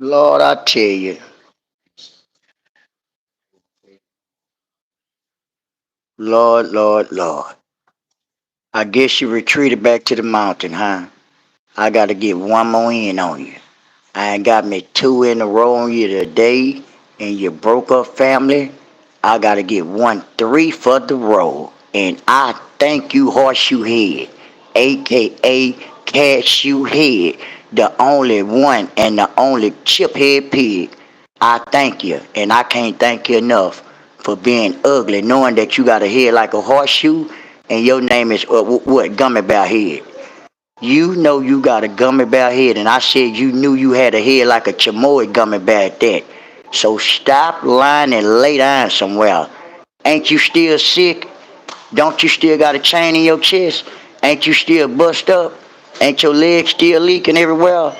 Lord, I tell you, Lord. I guess you retreated back to the mountain, huh? I gotta get one more in on you. I ain't got me two in a row on you today, and you broke up family. I gotta get 1-3 for the road. And I thank you, Horseshoe Head, aka Cashew Head, the only one and the only chip head pig. I thank you, and I can't thank you enough for being ugly, knowing that you got a head like a horseshoe, and your name is what, Gummy Bear Head. You know you got a gummy bear head, and I said you knew you had a head like a chamoy gummy bear at that. So stop lying and lay down somewhere. Ain't you still sick? Don't you still got a chain in your chest? Ain't you still bust up? Ain't your legs still leaking everywhere?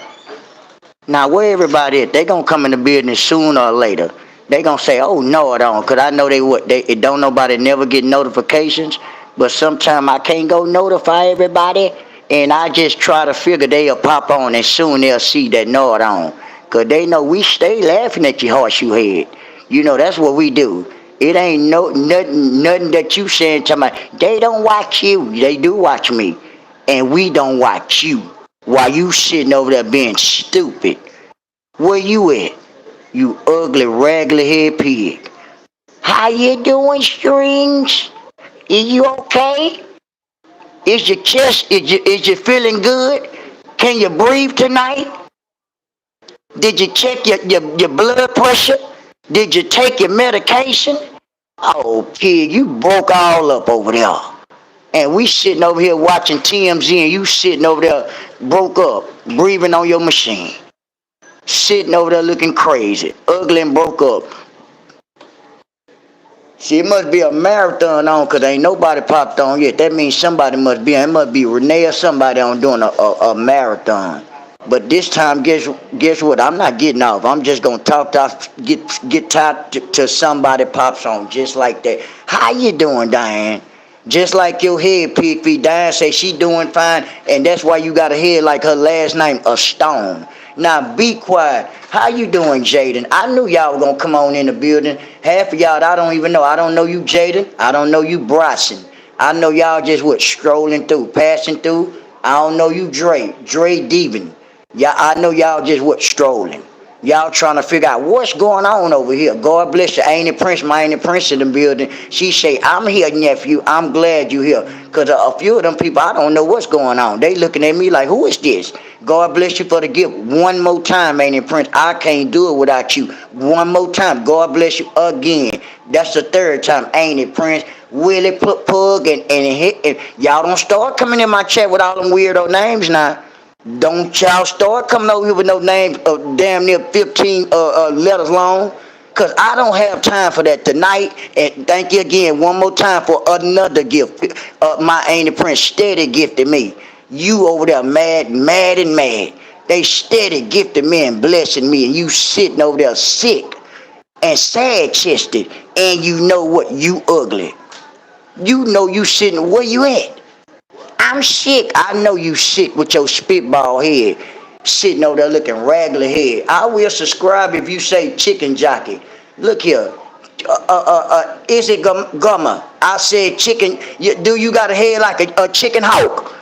Now where everybody at? They gonna come in the business sooner or later. They gonna say, "Oh no, I don't," cause I know they what they it don't nobody never get notifications. But sometime I can't go notify everybody, and I just try to figure they'll pop on, and soon they'll see that no, I don't, cause they know we stay laughing at your horseshoe head. You know that's what we do. It ain't nothing that you saying to me. They don't watch you. They do watch me, and we don't watch you. While you sitting over there being stupid. Where you at? You ugly, raggedy head pig. How you doing, Strings? Is you okay? Is your chest, is you feeling good? Can you breathe tonight? Did you check your blood pressure? Did you take your medication? Oh, pig, you broke all up over there. And we sitting over here watching TMZ and you sitting over there broke up, breathing on your machine. Sitting over there looking crazy, ugly and broke up. See, it must be a marathon on because ain't nobody popped on yet. That means somebody must be on. It must be Renee or somebody on doing a marathon. But this time, guess what? I'm not getting off. I'm just gonna get talk to somebody pops on just like that. How you doing, Diane? Just like your head, Pigfeet. Diane say she doing fine, and that's why you got a head like her last name, a stone. Now be quiet. How you doing, Jaden? I knew y'all were gonna come on in the building. Half of y'all I don't even know. I don't know you, Jaden. I don't know you, Bryson. I know y'all just what strolling through, passing through. I don't know you, Dre Devin. Yeah, I know y'all just what strolling. Y'all trying to figure out what's going on over here. God bless you, Auntie Prince, my Auntie Prince in the building. She say, I'm here, nephew. I'm glad you here. Because a few of them people, I don't know what's going on. They looking at me like, who is this? God bless you for the gift. One more time, Auntie Prince. I can't do it without you. One more time. God bless you again. That's the third time, Auntie Prince. Willie Pug and y'all don't start coming in my chat with all them weirdo names now. Don't y'all start coming over here with no names of damn near 15 letters long. Cause I don't have time for that tonight. And thank you again one more time for another gift. My Auntie Prince steady gifted me. You over there mad. They steady gifted me and blessing me. And you sitting over there sick and sad chested. And you know what? You ugly. You know you sitting where you at? I'm sick. I know you sick with your spitball head. Sitting over there looking raggedy head. I will subscribe if you say chicken jockey. Look here. Is it gummer? I said chicken. Do you got a head like a chicken hawk?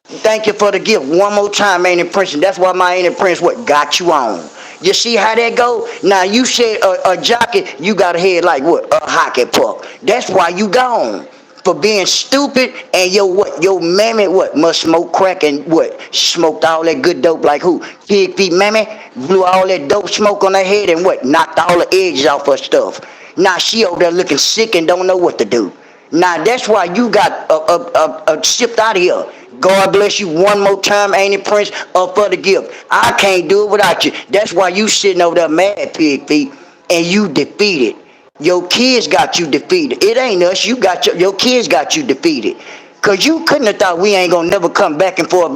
Thank you for the gift. One more time, Auntie Prince. That's why my Auntie Prince what got you on. You see how that go? Now you said a jockey, you got a head like what? A hockey puck. That's why you gone. For being stupid and your mammy what? Must smoke crack and what? Smoked all that good dope like who? Pigfeet mammy blew all that dope smoke on her head and what? Knocked all the edges off her stuff. Now she over there looking sick and don't know what to do. Now that's why you got shipped out of here. God bless you one more time, Auntie Prince, for the gift. I can't do it without you. That's why you sitting over there mad, Pigfeet, and you defeated. Your kids got you defeated. It ain't us. Your kids got you defeated. Cause you couldn't have thought we ain't gonna never come back and forth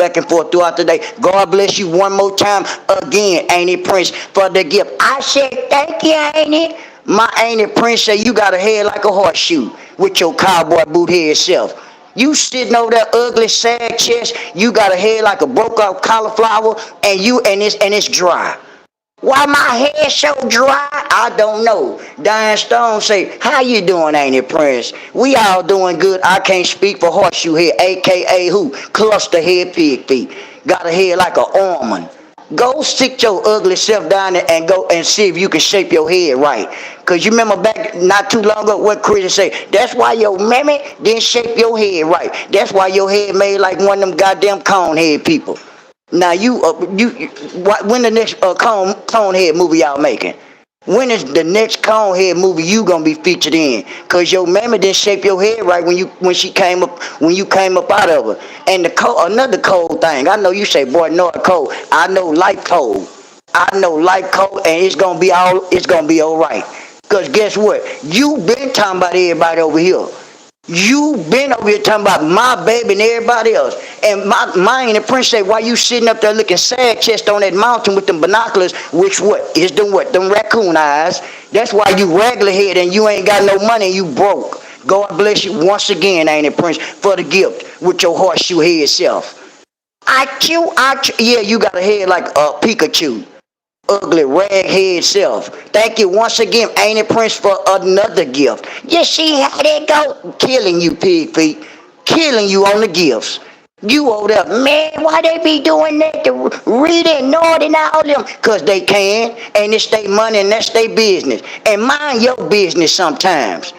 throughout the day. God bless you one more time again, Auntie Prince, for the gift. I said thank you, Auntie. My Auntie Prince say you got a head like a horseshoe with your cowboy boot head self. You sitting over that ugly, sad chest. You got a head like a broke out cauliflower, and it's dry. Why my hair so dry? I don't know. Diane Stone say, how you doing, ain't it, Prince? We all doing good. I can't speak for horseshoe head, a.k.a. who? Cluster head pig feet. Got a head like an almond. Go sit your ugly self down there and go and see if you can shape your head right. Because you remember back not too long ago what Christian say, that's why your mammy didn't shape your head right. That's why your head made like one of them goddamn cone head people. Now when the next Conehead movie y'all making? When is the next Conehead movie you gonna be featured in? Cause your mammy didn't shape your head right when she came up when you came up out of her. And another cold thing. I know you say, boy, Nard cold. I know life cold. I know life cold, and it's gonna be all right. Cause guess what? You been talking about everybody over here. You been over here talking about my baby and everybody else. And my and the prince say, why you sitting up there looking sad chest on that mountain with them binoculars, which what? Is them what? Them raccoon eyes. That's why you regular head and you ain't got no money and you broke. God bless you once again, ain't it, Prince, for the gift with your horseshoe head self. Yeah, you got a head like a Pikachu. Ugly raghead self. Thank you once again, ain't it, Prince, for another gift. You see how they go? Killing you, pig feet. Killing you on the gifts. You over there, man, why they be doing that to read and Nard and all them? Because they can, and it's their money and that's their business. And mind your business sometimes.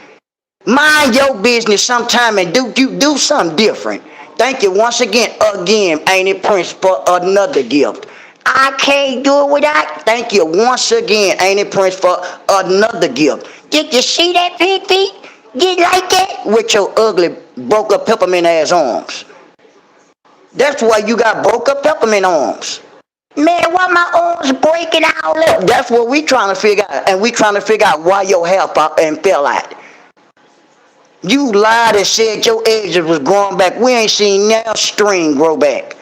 Mind your business sometime and do something different. Thank you once again, ain't it, Prince, for another gift. I can't do it without. Thank you once again, ain't it, Prince, for another gift. Did you see that, pig feet? Did you like that? With your ugly, broke up peppermint ass arms. That's why you got broke up peppermint arms. Man, why my arms breaking all up? That's what we trying to figure out. And we trying to figure out why your hair and fell out. You lied and said your edges was growing back. We ain't seen now string grow back.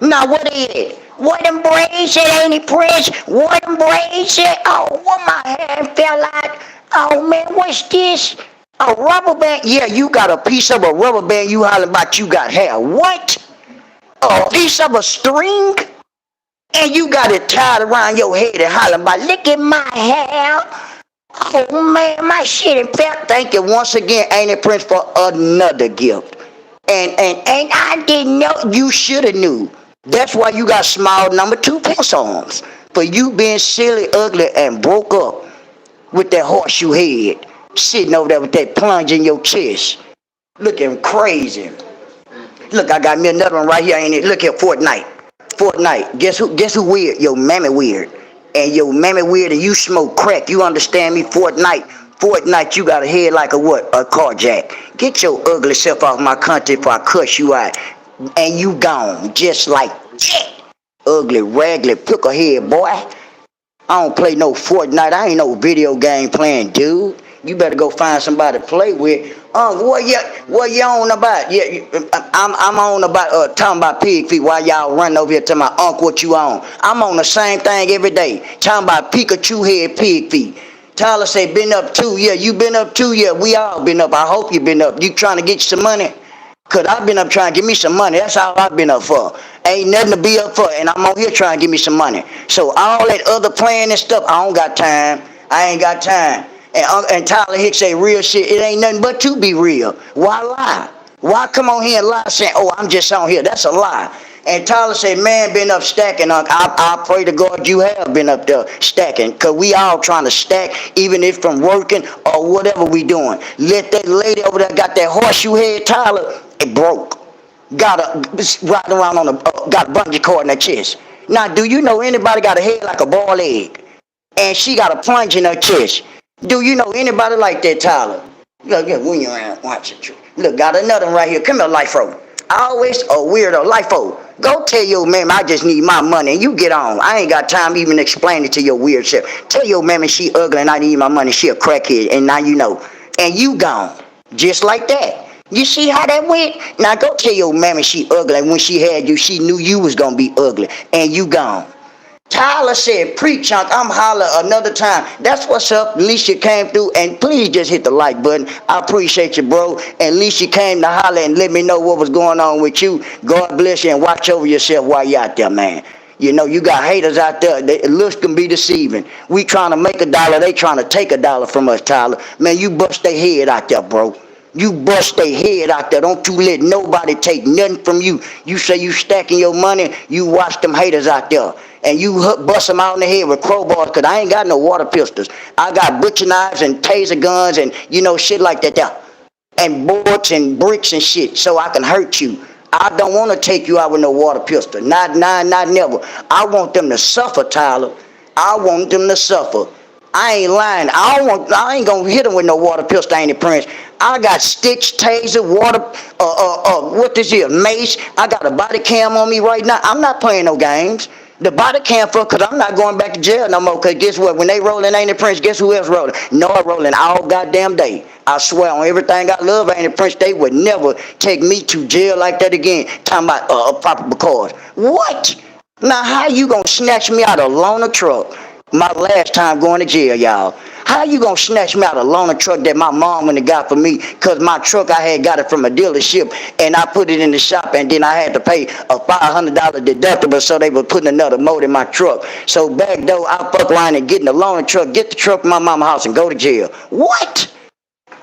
Now what is it? What them braids at, ain't it, Prince? What them braids at? Oh, what my hair fell out? Oh man, what's this? A rubber band? Yeah, you got a piece of a rubber band. You hollering about you got hair. What? A piece of a string? And you got it tied around your head and hollering about, look at my hair. Oh man, my shit in fact, thank you once again, ain't it, Prince, for another gift. And I didn't know. You should have knew. That's why you got small number 2 pencil arms. For you being silly, ugly, and broke up with that horseshoe head. Sitting over there with that plunge in your chest. Looking crazy. Look, I got me another one right here, ain't it? Look here, Fortnite. Fortnite. Guess who weird? Your mammy weird. And your mammy weird and you smoke crack. You understand me? Fortnite, you got a head like a what? A car jack. Get your ugly self off my country before I cuss you out. And you gone. Just like that. Ugly, raggedy, pickle head, boy. I don't play no Fortnite. I ain't no video game playing, dude. You better go find somebody to play with. What you on about? Yeah, I'm on about talking about pig feet while y'all running over here to my uncle what you on. I'm on the same thing every day. Talking about Pikachu head pig feet. Tyler say been up too. Yeah, you been up too. Yeah, we all been up. I hope you been up. You trying to get you some money? Cause I've been up trying to get me some money. That's all I've been up for. Ain't nothing to be up for. And I'm on here trying to get me some money. So all that other playing and stuff, I don't got time. I ain't got time. And Tyler Hicks say real shit. It ain't nothing but to be real. Why lie? Why come on here and lie saying, oh, I'm just on here? That's a lie. And Tyler said, man, been up stacking. I pray to God you have been up there stacking. Because we all trying to stack, even if from working or whatever we doing. Let that lady over there got that horseshoe head, Tyler, it broke. Got a riding around on got a bungee cord in her chest. Now, do you know anybody got a head like a boiled egg? And she got a plunge in her chest. Do you know anybody like that, Tyler? Look, when you around, watch it. Look, got another one right here. Come here, Lifo. Always a weirdo, Lifo. Go tell your mammy I just need my money and you get on. I ain't got time to even explain it to your weird self. Tell your mammy she ugly and I need my money. She a crackhead and now you know. And you gone. Just like that. You see how that went? Now go tell your mammy she ugly and when she had you, she knew you was gonna be ugly. And you gone. Tyler said, preach, Chunk. I'm holler another time. That's what's up. At least you came through. And please just hit the like button. I appreciate you, bro. At least you came to holler and let me know what was going on with you. God bless you and watch over yourself while you out there, man. You know, you got haters out there. Looks can be deceiving. We trying to make a dollar. They trying to take a dollar from us, Tyler. Man, you bust their head out there, bro. You bust their head out there. Don't you let nobody take nothing from you. You say you stacking your money. You watch them haters out there. And you bust them out in the head with crowbars, because I ain't got no water pistols. I got butcher knives and taser guns and, you know, shit like that there. And boards and bricks and shit, so I can hurt you. I don't want to take you out with no water pistol. Not never. I want them to suffer, Tyler. I want them to suffer. I ain't lying. I ain't gonna hit them with no water pistol, ain't it, Prince? I got stitch, taser, water, what this is, mace. I got a body cam on me right now. I'm not playing no games. The body cam for, because I'm not going back to jail no more, because guess what? When they rolling, ain't it, Prince? Guess who else rolling? Nard rolling all goddamn day. I swear on everything I love, ain't it, Prince? They would never take me to jail like that again. Talking about proper cause. What? Now, how you gonna snatch me out of a loaner truck? My last time going to jail, y'all. How you gonna snatch me out of a loaner truck that my mom went and got for me? Because my truck, I had got it from a dealership, and I put it in the shop, and then I had to pay a $500 deductible, so they were putting another motor in my truck. So back though, I fuck around and get in the loaner truck, get the truck from my mama's house, and go to jail. What?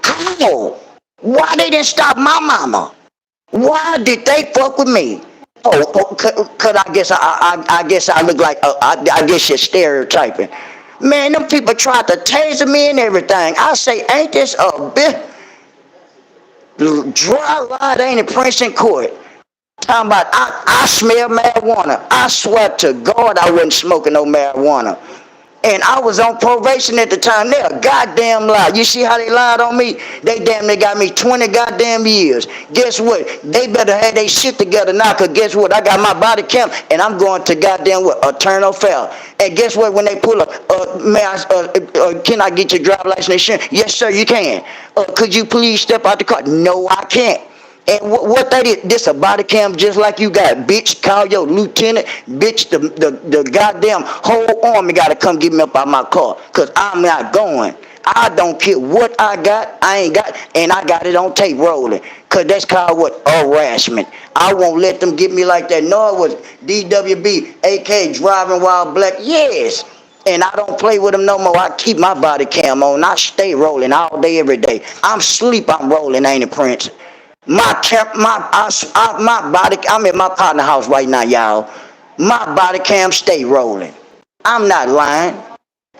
How? Why they didn't stop my mama? Why did they fuck with me? Cause I guess I look like I guess you're stereotyping. Man, them people tried to taser me and everything. I say, ain't this a bit dry lie? Ain't it, Prince in court? Talking about I smell marijuana. I swear to God I wasn't smoking no marijuana. And I was on probation at the time. They a goddamn lie. You see how they lied on me? They damn near got me 20 goddamn years. Guess what? They better have their shit together now, because guess what? I got my body cam, and I'm going to goddamn what? Eternal fail. And guess what? When they pull up, can I get your driver's license insurance? Yes, sir, you can. Could you please step out the car? No, I can't. And what that is, this a body cam just like you got. Bitch, call your lieutenant. Bitch, the goddamn whole army got to come get me up out my car, because I'm not going. I don't care what I got, I ain't got, and I got it on tape rolling, because that's called what? Harassment. I won't let them get me like that. No, it was DWB, AK, driving while black. Yes. And I don't play with them no more. I keep my body cam on. I stay rolling all day, every day. I'm sleep, I'm rolling, ain't it, Prince? My body, I'm in my partner house right now, y'all. My body cam stay rolling. I'm not lying.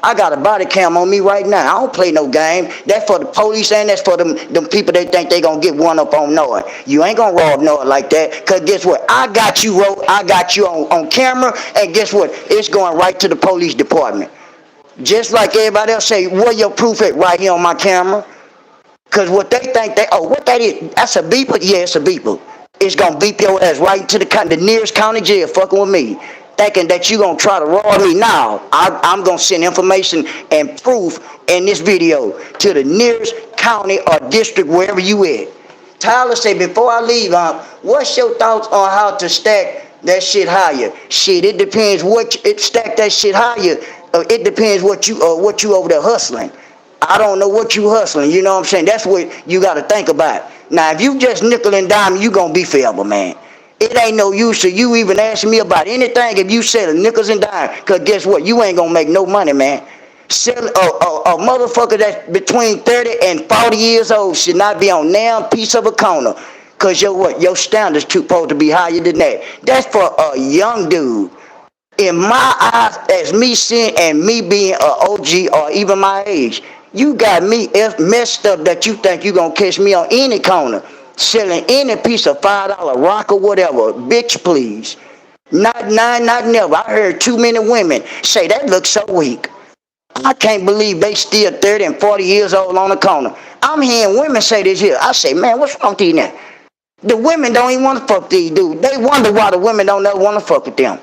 I got a body cam on me right now. I don't play no game. That's for the police, and that's for them people they think they gonna get one up on Nard. You ain't gonna rob Nard like that, because guess what? I got you on camera, and guess what? It's going right to the police department. Just like everybody else say, where your proof at? Right here on my camera. Because what they think, what that is, that's a beeper? Yeah, it's a beeper. It's going to beep your ass right to the nearest county jail fucking with me. Thinking that you going to try to rob me. Now, I'm going to send information and proof in this video to the nearest county or district, wherever you at. Tyler said, before I leave, what's your thoughts on how to stack that shit higher? Shit, it depends stack that shit higher. It depends what you over there hustling. I don't know what you hustling, you know what I'm saying? That's what you got to think about. Now, if you just nickel and dime, you going to be forever, man. It ain't no use to you even asking me about anything if you sell nickels and dimes, because guess what? You ain't going to make no money, man. Sell a motherfucker that's between 30 and 40 years old should not be on damn piece of a corner, because your standards too supposed to be higher than that. That's for a young dude. In my eyes, as me seeing and me being an OG or even my age, you got me messed up that you think you gonna catch me on any corner selling any piece of $5 rock or whatever. Bitch, please. Not never. I heard too many women say that looks so weak. I can't believe they still 30 and 40 years old on the corner. I'm hearing women say this here. I say, man, what's wrong with these now? The women don't even want to fuck these dudes. They wonder why the women don't ever want to fuck with them.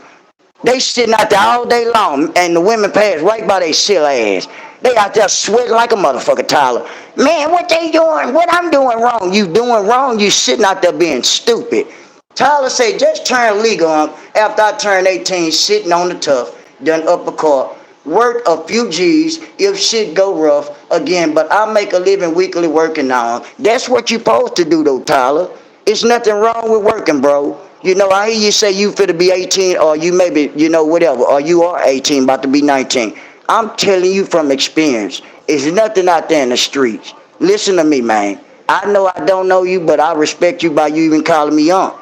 They sitting out there all day long, and the women pass right by their silly ass. They out there sweating like a motherfucker, Tyler. Man, what they doing? What I'm doing wrong? You doing wrong? You sitting out there being stupid. Tyler say, just turn legal after I turn 18, sitting on the tough, done upper court, work a few G's if shit go rough again, but I make a living weekly working on. That's what you supposed to do though, Tyler. It's nothing wrong with working, bro. You know, I hear you say you finna be 18, or you maybe, you know, whatever, or you are 18, about to be 19. I'm telling you from experience, it's nothing out there in the streets. Listen to me, man. I know I don't know you, but I respect you by you even calling me on.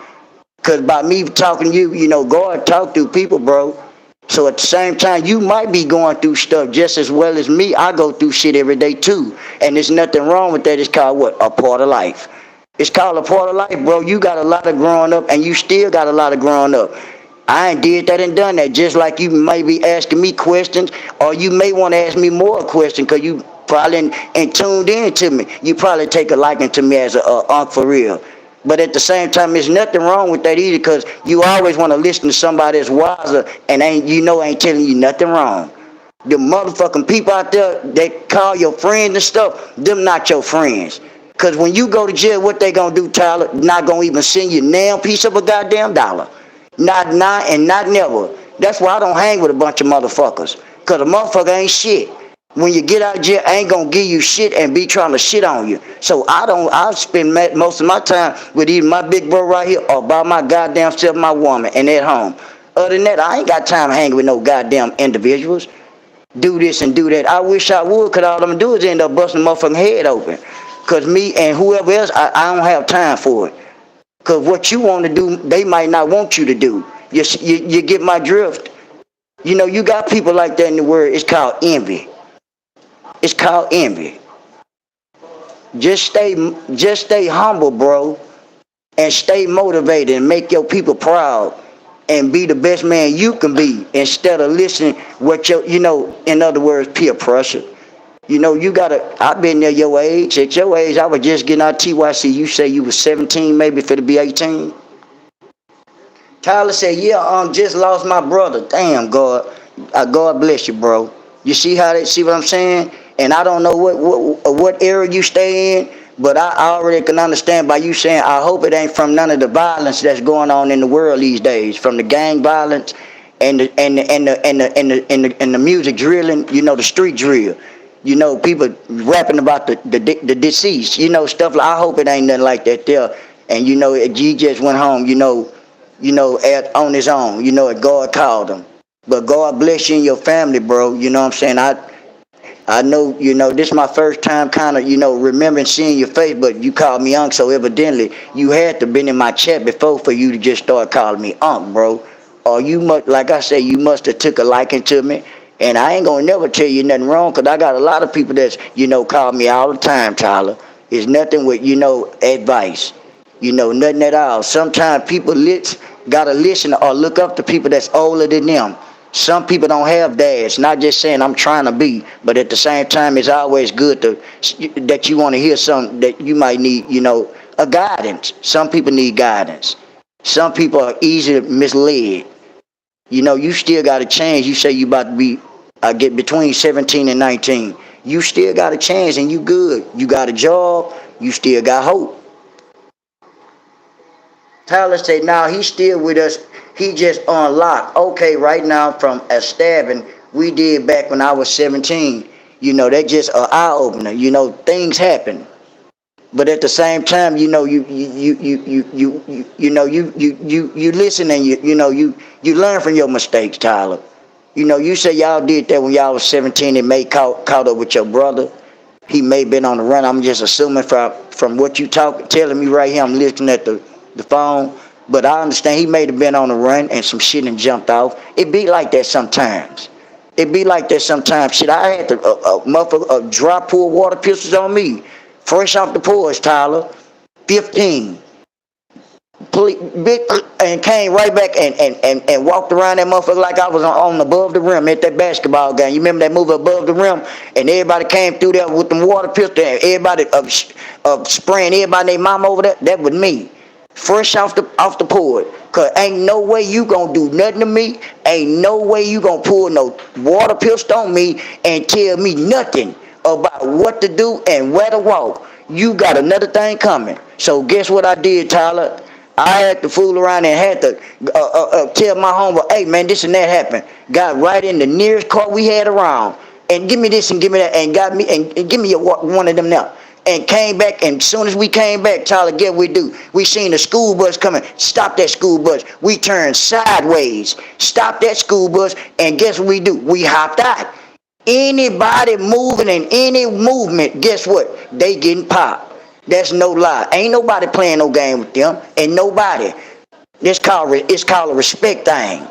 Because by me talking to you, you know, God talk through people, bro. So at the same time, you might be going through stuff just as well as me. I go through shit every day too. And there's nothing wrong with that. It's called what? A part of life. It's called a part of life, bro. You got a lot of growing up, and you still got a lot of growing up. I ain't did that and done that. Just like you may be asking me questions, or you may want to ask me more questions, because you probably and tuned in to me. You probably take a liking to me as a uncle for real. But at the same time, there's nothing wrong with that either, because you always want to listen to somebody that's wiser and ain't telling you nothing wrong. The motherfucking people out there that call your friends and stuff, them not your friends. Cause when you go to jail, what they gonna do, Tyler? Not gonna even send you nail piece of a goddamn dollar. Not now and not never. That's why I don't hang with a bunch of motherfuckers. Cause a motherfucker ain't shit. When you get out of jail, I ain't gonna give you shit and be trying to shit on you. So I spend most of my time with either my big bro right here or by my goddamn self, my woman, and at home. Other than that, I ain't got time hanging with no goddamn individuals. Do this and do that. I wish I would, cause all I'm do is end up busting the motherfucking head open. Cause me and whoever else, I don't have time for it. Cause what you want to do, they might not want you to do. You get my drift. You know, you got people like that in the world. It's called envy. It's called envy. Just stay humble, bro, and stay motivated and make your people proud and be the best man you can be instead of listening what in other words, peer pressure. You know, you gotta. I've been there your age. At your age, I was just getting out of TYC. You say you was 17, maybe for to be 18. Tyler said, "Yeah, just lost my brother. Damn, God, God bless you, bro. You see how they see what I'm saying? And I don't know what area you stay in, but I already can understand by you saying I hope it ain't from none of the violence that's going on in the world these days, from the gang violence and the music drilling. You know, the street drill. You know, people rapping about the deceased. You know, stuff like. I hope it ain't nothing like that there. And you know, G just went home. On his own, God called him. But God bless you and your family, bro. You know what I'm saying? I know, this is my first time kind of, remembering seeing your face, but you called me Unc, so evidently you had to been in my chat before for you to just start calling me Unc, bro. Or you must, like I say, you must have took a liking to me. And I ain't gonna never tell you nothing wrong, because I got a lot of people that's, call me all the time, Tyler. It's nothing with, advice. Nothing at all. Sometimes people gotta listen or look up to people that's older than them. Some people don't have dads. Not just saying I'm trying to be, but at the same time, it's always good that you want to hear something that you might need, a guidance. Some people need guidance. Some people are easily misled. You still got to change. You say you about to be, I get between 17 and 19. You still got a chance and you good. You got a job. You still got hope. Tyler said, now he's still with us. He just unlocked. Okay, right now from a stabbing we did back when I was 17. That just an eye opener. Things happen. But at the same time, you listen and you learn from your mistakes, Tyler. You say y'all did that when y'all was 17 and may caught up with your brother. He may have been on the run. I'm just assuming from what you telling me right here. I'm listening at the phone, but I understand he may have been on the run and some shit and jumped off. It be like that sometimes. It be like that sometimes. Shit, I had a dry pour water pistols on me, fresh off the porch, Tyler, 15. And came right back and walked around that motherfucker like I was on above the rim at that basketball game. You remember that movie Above the Rim? And everybody came through there with them water pistols and everybody spraying everybody their mom over there. That was me. Fresh off the porch. Cause ain't no way you gonna do nothing to me. Ain't no way you gonna pull no water pistol on me and tell me nothing about what to do and where to walk. You got another thing coming. So guess what I did, Tyler? I had to fool around and had to tell my homeboy, hey man, this and that happened. Got right in the nearest car we had around. And give me this and give me that and got me and give me one of them now. and came back. And as soon as we came back, Tyler, get what we do? We seen the school bus coming. Stop that school bus. We turned sideways. Stop that school bus. And guess what we do? We hopped out. Anybody moving in any movement, guess what? They getting popped. That's no lie. Ain't nobody playing no game with them. And nobody. It's called a respect thing.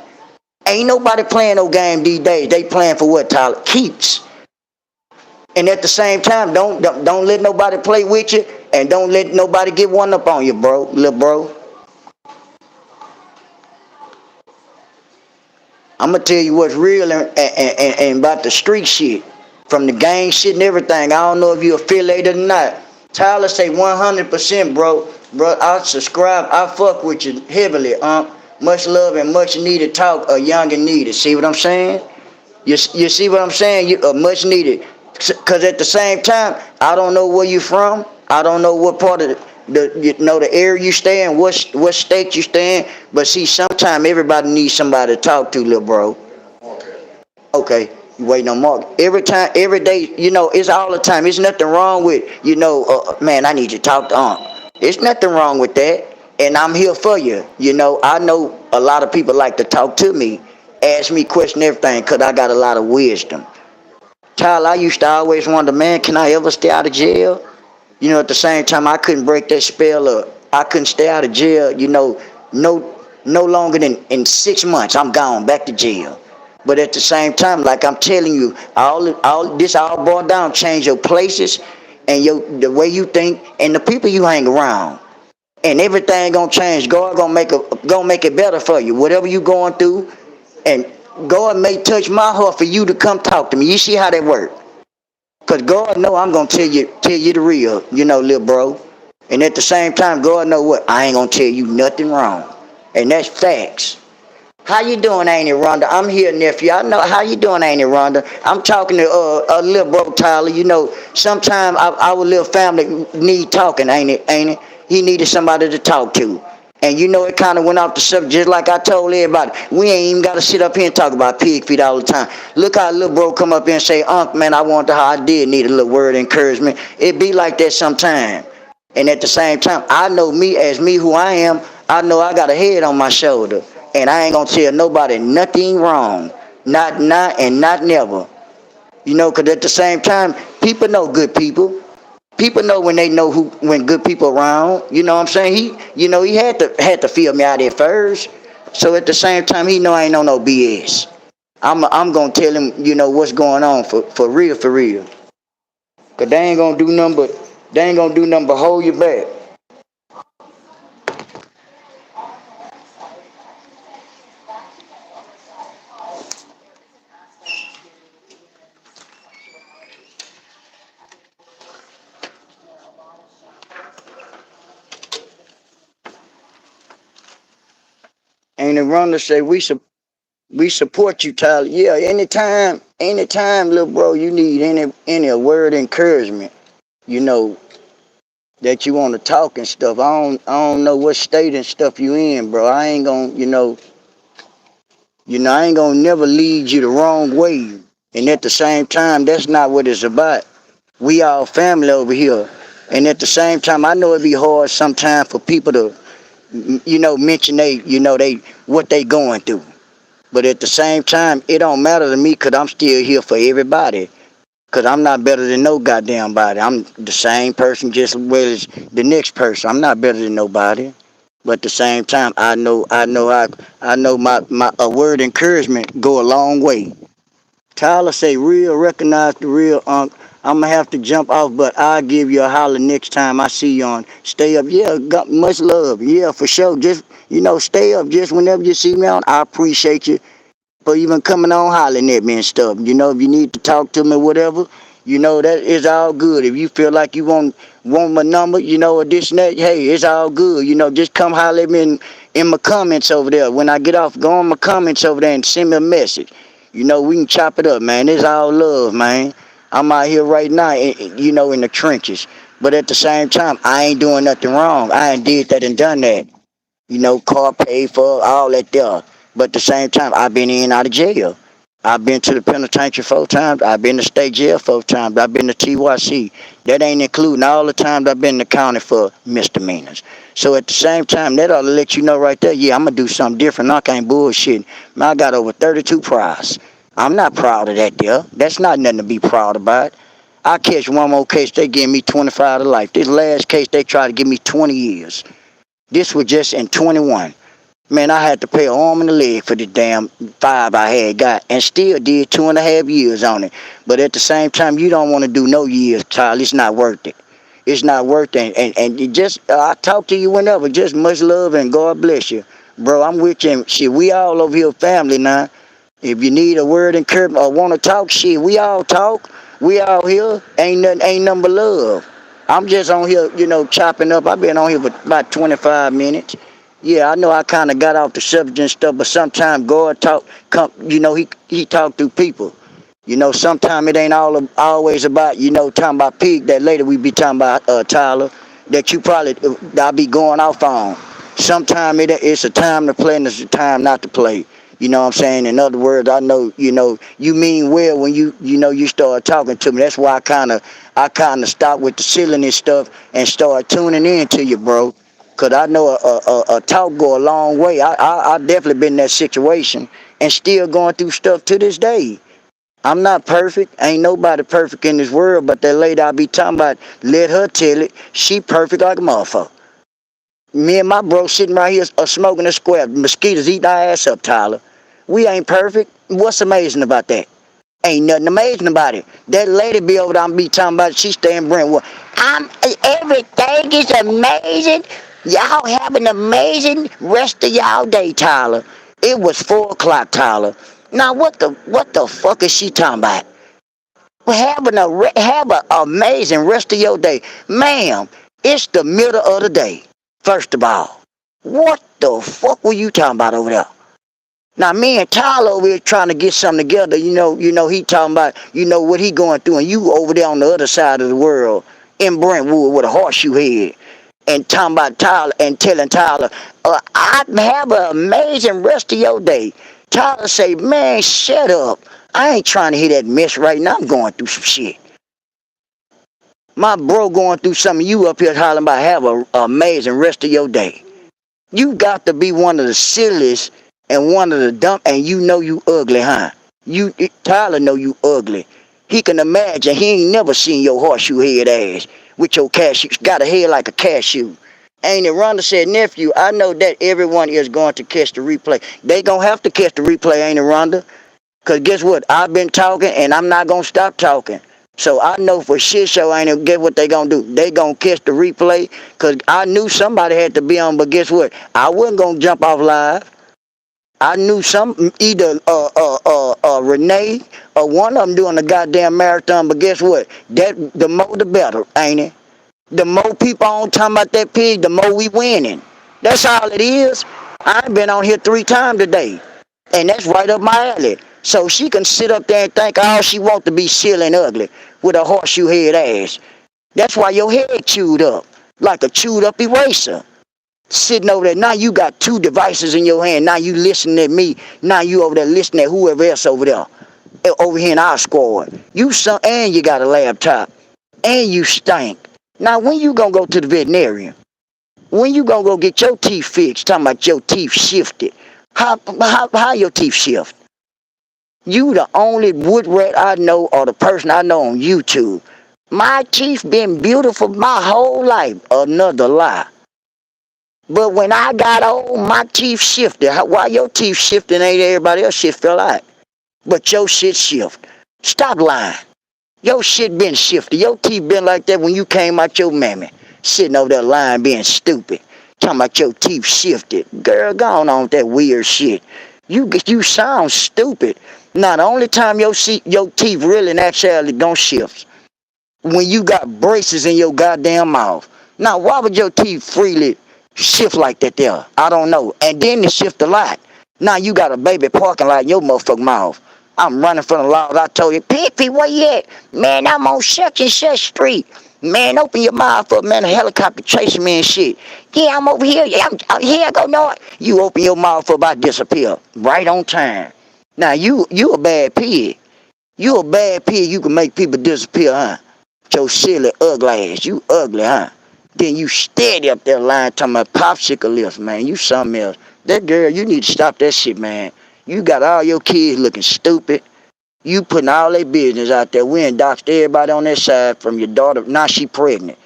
Ain't nobody playing no game these days. They playing for what, Tyler? Keeps. And at the same time, don't let nobody play with you, and don't let nobody get one up on you, bro, little bro. I'm gonna tell you what's real and about the street shit, from the gang shit and everything. I don't know if you affiliated or not. Tyler say 100%, bro. Bro, I subscribe. I fuck with you heavily. Much love and much needed talk. Young and needed. See what I'm saying? You see what I'm saying? You much needed. Cause at the same time, I don't know where you from. I don't know what part of the area you stay in, what state you stay in. But see, sometimes everybody needs somebody to talk to, little bro. Okay, you waiting on Mark. Every time, every day, it's all the time. There's nothing wrong with, man, I need to talk to Unc. There's nothing wrong with that. And I'm here for you. I know a lot of people like to talk to me, ask me question everything, because I got a lot of wisdom. Tyler, I used to always wonder, man, can I ever stay out of jail? At the same time, I couldn't break that spell up. I couldn't stay out of jail, no longer than in 6 months. I'm gone back to jail. But at the same time, like I'm telling you, all this all boiled down, change your places and the way you think and the people you hang around. And everything gonna change. God gonna make it better for you. Whatever you going through, and God may touch my heart for you to come talk to me. You see how that work? Cause God know I'm gonna tell you the real, little bro. And at the same time, God know what? I ain't gonna tell you nothing wrong. And that's facts. How you doing, Ain't It, Rhonda? I'm here, nephew. I know how you doing, Ain't It, Rhonda? I'm talking to a little bro Tyler. Sometimes our little family need talking, ain't it? He needed somebody to talk to. And it kind of went off the subject, just like I told everybody. We ain't even got to sit up here and talk about pig feet all the time. Look how little bro come up here and say, Unc, man, I want to how I did need a little word of encouragement. It be like that sometime. And at the same time, I know me as me who I am. I know I got a head on my shoulder. And I ain't going to tell nobody nothing wrong. Not now and not never. Because at the same time, people know good people. People know when they know when good people around. You know what I'm saying? He had to feel me out at first. So at the same time, he know I ain't on no BS. I'm gonna tell him, what's going on for real, for real. Cause they ain't gonna do nothing but hold you back. Ain't it wrong to say we support you, Tyler? Yeah, anytime, little bro, you need any word of encouragement, you know, that you want to talk and stuff. I don't know what state and stuff you in, bro. I ain't gonna, I ain't gonna never lead you the wrong way. And at the same time, that's not what it's about. We all family over here. And at the same time, I know it be hard sometimes for people to, mention they what they going through. But at the same time, it don't matter to me because I'm still here for everybody. Because I'm not better than no goddamn body. I'm the same person just as well as the next person. I'm not better than nobody. But at the same time, I know my a word of encouragement go a long way. Tyler say real, recognize the real Unc. I'm gonna have to jump off, but I'll give you a holler next time I see you on. Stay up, yeah, got much love, yeah, for sure. Just stay up, just whenever you see me on. I appreciate you for even coming on hollering at me and stuff. If you need to talk to me, whatever, that is all good. If you feel like you want my number, or this and that, hey, it's all good. Just come holler at me in my comments over there. When I get off, go on my comments over there and send me a message. We can chop it up, man. It's all love, man. I'm out here right now, in the trenches. But at the same time, I ain't doing nothing wrong. I ain't did that and done that. Car paid for, all that there. But at the same time, I've been in and out of jail. I've been to the penitentiary 4 times. I've been to state jail 4 times. I've been to TYC. That ain't including all the times I've been to county for misdemeanors. So at the same time, that ought to let you know right there, yeah, I'm going to do something different. I can't bullshit. Man, I got over 32 priors. I'm not proud of that there. That's not nothing to be proud about. I catch one more case, they give me 25 to life. This last case, they tried to give me 20 years. This was just in 21. Man, I had to pay an arm and a leg for the damn 5 I had got, and still did 2.5 years on it. But at the same time, you don't want to do no years, child. It's not worth it. It's not worth it. And it just, I talk to you whenever. Just much love and God bless you. Bro, I'm with you. And shit, we all over here family now. If you need a word encouragement or want to talk shit, we all talk. We all here. Ain't nothing but love. I'm just on here, chopping up. I've been on here for about 25 minutes. Yeah, I know I kind of got off the subject and stuff, but sometimes God he talk through people. Sometimes it ain't always about, talking about Pig, that later we be talking about Tyler, that you probably, I'll be going off on. Sometimes it's a time to play and it's a time not to play. You know what I'm saying? In other words, I know, you mean well when you start talking to me. That's why I kind of stop with the silliness stuff and start tuning in to you, bro. Cause I know a talk go a long way. I definitely been in that situation and still going through stuff to this day. I'm not perfect. Ain't nobody perfect in this world, but that lady I be talking about, let her tell it. She perfect like a motherfucker. Me and my bro sitting right here smoking a square. Mosquitoes eating our ass up, Tyler. We ain't perfect. What's amazing about that? Ain't nothing amazing about it. That lady be over there, I'm be talking about, she stay in Brentwood. Everything is amazing. Y'all have an amazing rest of y'all day, Tyler. It was 4 o'clock, Tyler. Now what the fuck is she talking about? Have an amazing rest of your day, ma'am. It's the middle of the day. First of all, what the fuck were you talking about over there? Now me and Tyler over here trying to get something together, he talking about, what he going through, and you over there on the other side of the world in Brentwood with a horseshoe head and talking about Tyler and telling Tyler, I have an amazing rest of your day. Tyler say, man, shut up. I ain't trying to hear that mess right now. I'm going through some shit. My bro going through something, you up here hollering about have an amazing rest of your day. You got to be one of the silliest and one of the dumb, and you ugly, huh? Tyler know you ugly. He can imagine he ain't never seen your horseshoe head ass with your cashew. Got a head like a cashew. Ain't it? Rhonda said, nephew, I know that everyone is going to catch the replay. They gonna have to catch the replay, ain't it, Rhonda? Because guess what? I've been talking, and I'm not gonna stop talking. So I know for shit show ain't it, get what they gonna do. They gonna catch the replay, because I knew somebody had to be on, but guess what? I wasn't gonna jump off live. I knew either Renee or one of them doing a goddamn marathon, but guess what? That the more the better, ain't it? The more people on talking about that pig, the more we winning. That's all it is. I've been on here 3 times today, and that's right up my alley. So she can sit up there and think all she want to be silly and ugly with a horseshoe head ass. That's why your head chewed up like a chewed up eraser. Sitting over there, now you got 2 devices in your hand. Now you listening at me. Now you over there listening at whoever else over there. Over here in our squad. And you got a laptop. And you stink. Now when you gonna go to the veterinarian? When you gonna go get your teeth fixed? Talking about your teeth shifted. How your teeth shift? You the only wood rat I know, or the person I know on YouTube. My teeth been beautiful my whole life. Another lie. But when I got old, my teeth shifted. Why your teeth shifting ain't everybody else shit fell out? But your shit shift. Stop lying. Your shit been shifted. Your teeth been like that when you came out your mammy. Sitting over there lying, being stupid. Talking about your teeth shifted. Girl, go on with that weird shit. You sound stupid. Now, the only time your teeth really and actually don't shift when you got braces in your goddamn mouth. Now, why would your teeth freely shift like that there? I don't know. And then they shift a lot. Now you got a baby parking lot in your motherfucking mouth. I'm running from the laws. I told you, Pigfeet, where you at? Man, I'm on such and such street. Man, open your mouth up, man. A helicopter chasing me and shit. Yeah, I'm over here. Yeah, I'm here. I go north. You open your mouth up, I disappear. Right on time. Now you a bad pig. You a bad pig. You can make people disappear, huh? Your silly ugly ass. You ugly, huh? Then you steady up there lying talking about popsicle lips, man. You something else. That girl, you need to stop that shit, man. You got all your kids looking stupid. You putting all their business out there. We doxed everybody on that side from your daughter. Now she pregnant.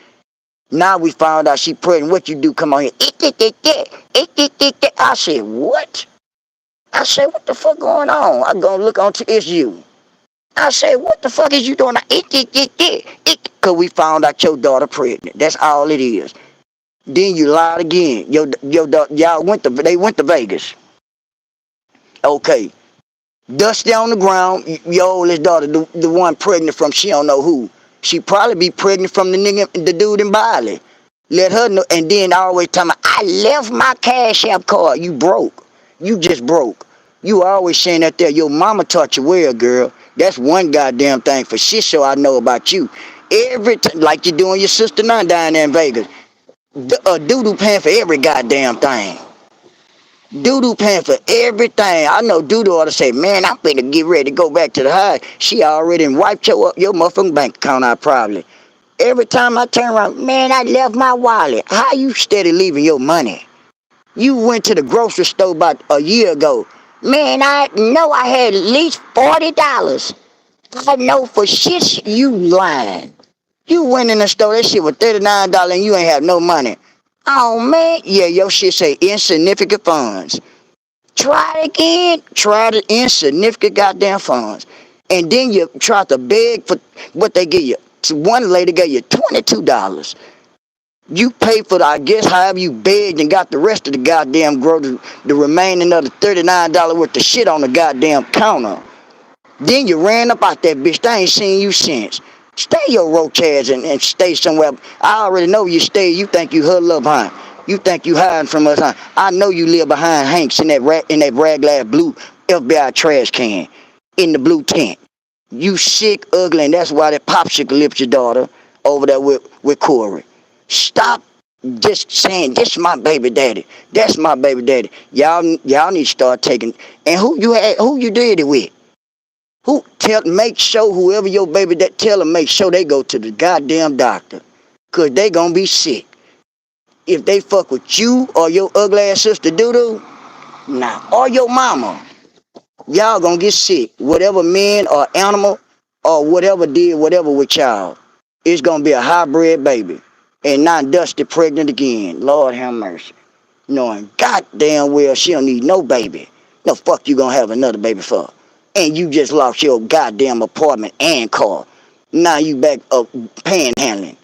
Now we found out she pregnant. What you do? Come on here. I said, what? I said, what the fuck going on? I go look on to it's you. I said, what the fuck is you doing? Because we found out your daughter pregnant. That's all it is. Then you lied again. Y'all they went to Vegas. Okay. Dusty on the ground, your oldest daughter, the one pregnant from she don't know who. She probably be pregnant from the dude in Bali. Let her know, and then always tell me, I left my Cash App card. You broke. You just broke. You always saying that there. Your mama taught you well, girl. That's one goddamn thing for shit show I know about you. Every time, like you doing your sister now down there in Vegas. Doodoo paying for every goddamn thing. Doodoo paying for everything. I know Doodoo ought to say, man, I'm finna get ready to go back to the high. She already wiped your motherfucking bank account out probably. Every time I turn around, man, I left my wallet. How you steady leaving your money? You went to the grocery store about a year ago. Man, I know I had at least $40. I know for shit you lying. You went in the store, that shit was $39 and you ain't have no money. Oh man, yeah, your shit say insignificant funds. Try it again. Try the insignificant goddamn funds. And then you try to beg for what they give you. One lady gave you $22. You pay for the, I guess, however you begged and got the rest of the goddamn grocery, the remaining of the $39 worth of shit on the goddamn counter. Then you ran up out that bitch. I ain't seen you since. Stay your roach ass and stay somewhere. I already know you stay. You think you huddle up, huh? You think you hiding from us, huh? I know you live behind Hanks in that raglass blue FBI trash can in the blue tent. You sick, ugly, and that's why that popsicle lips your daughter over there with Corey. Stop just saying this is my baby daddy. That's my baby daddy. Y'all need to start taking. And who you did it with? Make sure whoever your baby that tell them, make sure they go to the goddamn doctor. Cause they gonna be sick. If they fuck with you or your ugly ass sister Doodoo, nah, or your mama, y'all gonna get sick. Whatever man or animal or whatever did whatever with y'all, it's gonna be a hybrid baby. And not Dusty pregnant again. Lord have mercy. Knowing goddamn well she don't need no baby. No fuck you gonna have another baby for. And you just lost your goddamn apartment and car. Now you back up panhandling.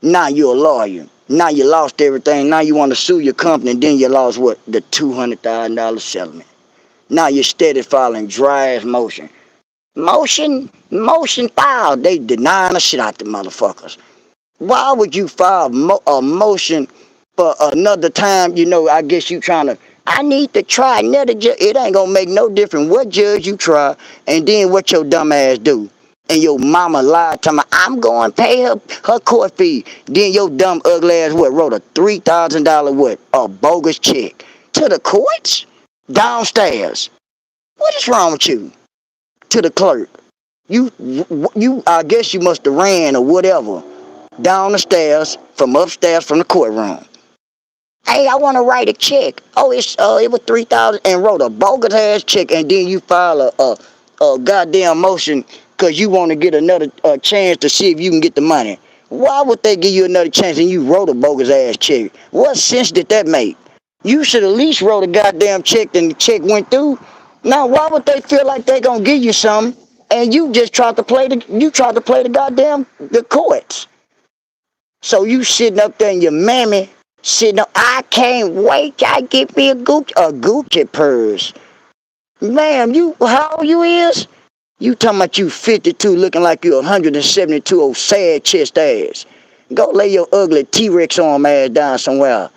Now you're a lawyer. Now you lost everything. Now you want to sue your company. Then you lost what? The $200,000 settlement. Now you're steady filing dry as motion. Motion filed. They denying the shit out the motherfuckers. Why would you file a motion for another time? You know, I guess you trying to, I need to try another judge. It ain't gonna make no difference what judge you try and then what your dumb ass do. And your mama lied to me, I'm going to pay her court fee. Then your dumb ugly ass wrote a $3,000 a bogus check to the courts downstairs. What is wrong with you? To the clerk. You I guess you must have ran or whatever down the stairs from upstairs from the courtroom. Hey, I want to write a check. Oh, it was $3,000 and wrote a bogus ass check, and then you file a goddamn motion because you want to get another chance to see if you can get the money. Why would they give you another chance and you wrote a bogus ass check? What sense did that make? You should at least wrote a goddamn check and the check went through. Now, why would they feel like they gonna give you something and you just tried to play the goddamn the courts? So you sitting up there and your mammy sitting up, I can't wait till I get me a Gucci purse. Ma'am, how old you is? You talking about you 52 looking like you 172 old sad chest ass. Go lay your ugly T-Rex arm ass down somewhere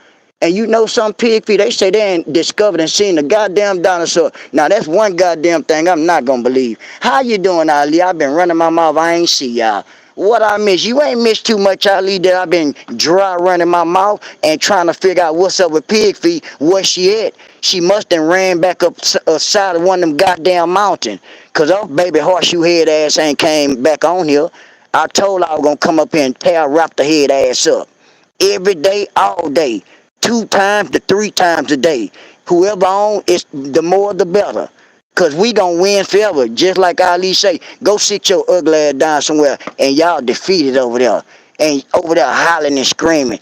And you know some pig feet, they say they ain't discovered and seen a goddamn dinosaur. Now that's one goddamn thing I'm not gonna believe. How you doing, Ali? I've been running my mouth, I ain't see y'all. What I miss? You ain't missed too much, Ali, that I've been dry running my mouth and trying to figure out what's up with pig feet, where she at. She must have ran back up side of one of them goddamn mountains. Cause her baby horseshoe head ass ain't came back on here. I told her I was gonna come up here and tear wrap the head ass up. Every day, all day. 2 times to 3 times a day. Whoever on, it's the more the better. Cause we gonna win forever. Just like Ali say, go sit your ugly ass down somewhere and y'all defeated over there. And over there hollering and screaming.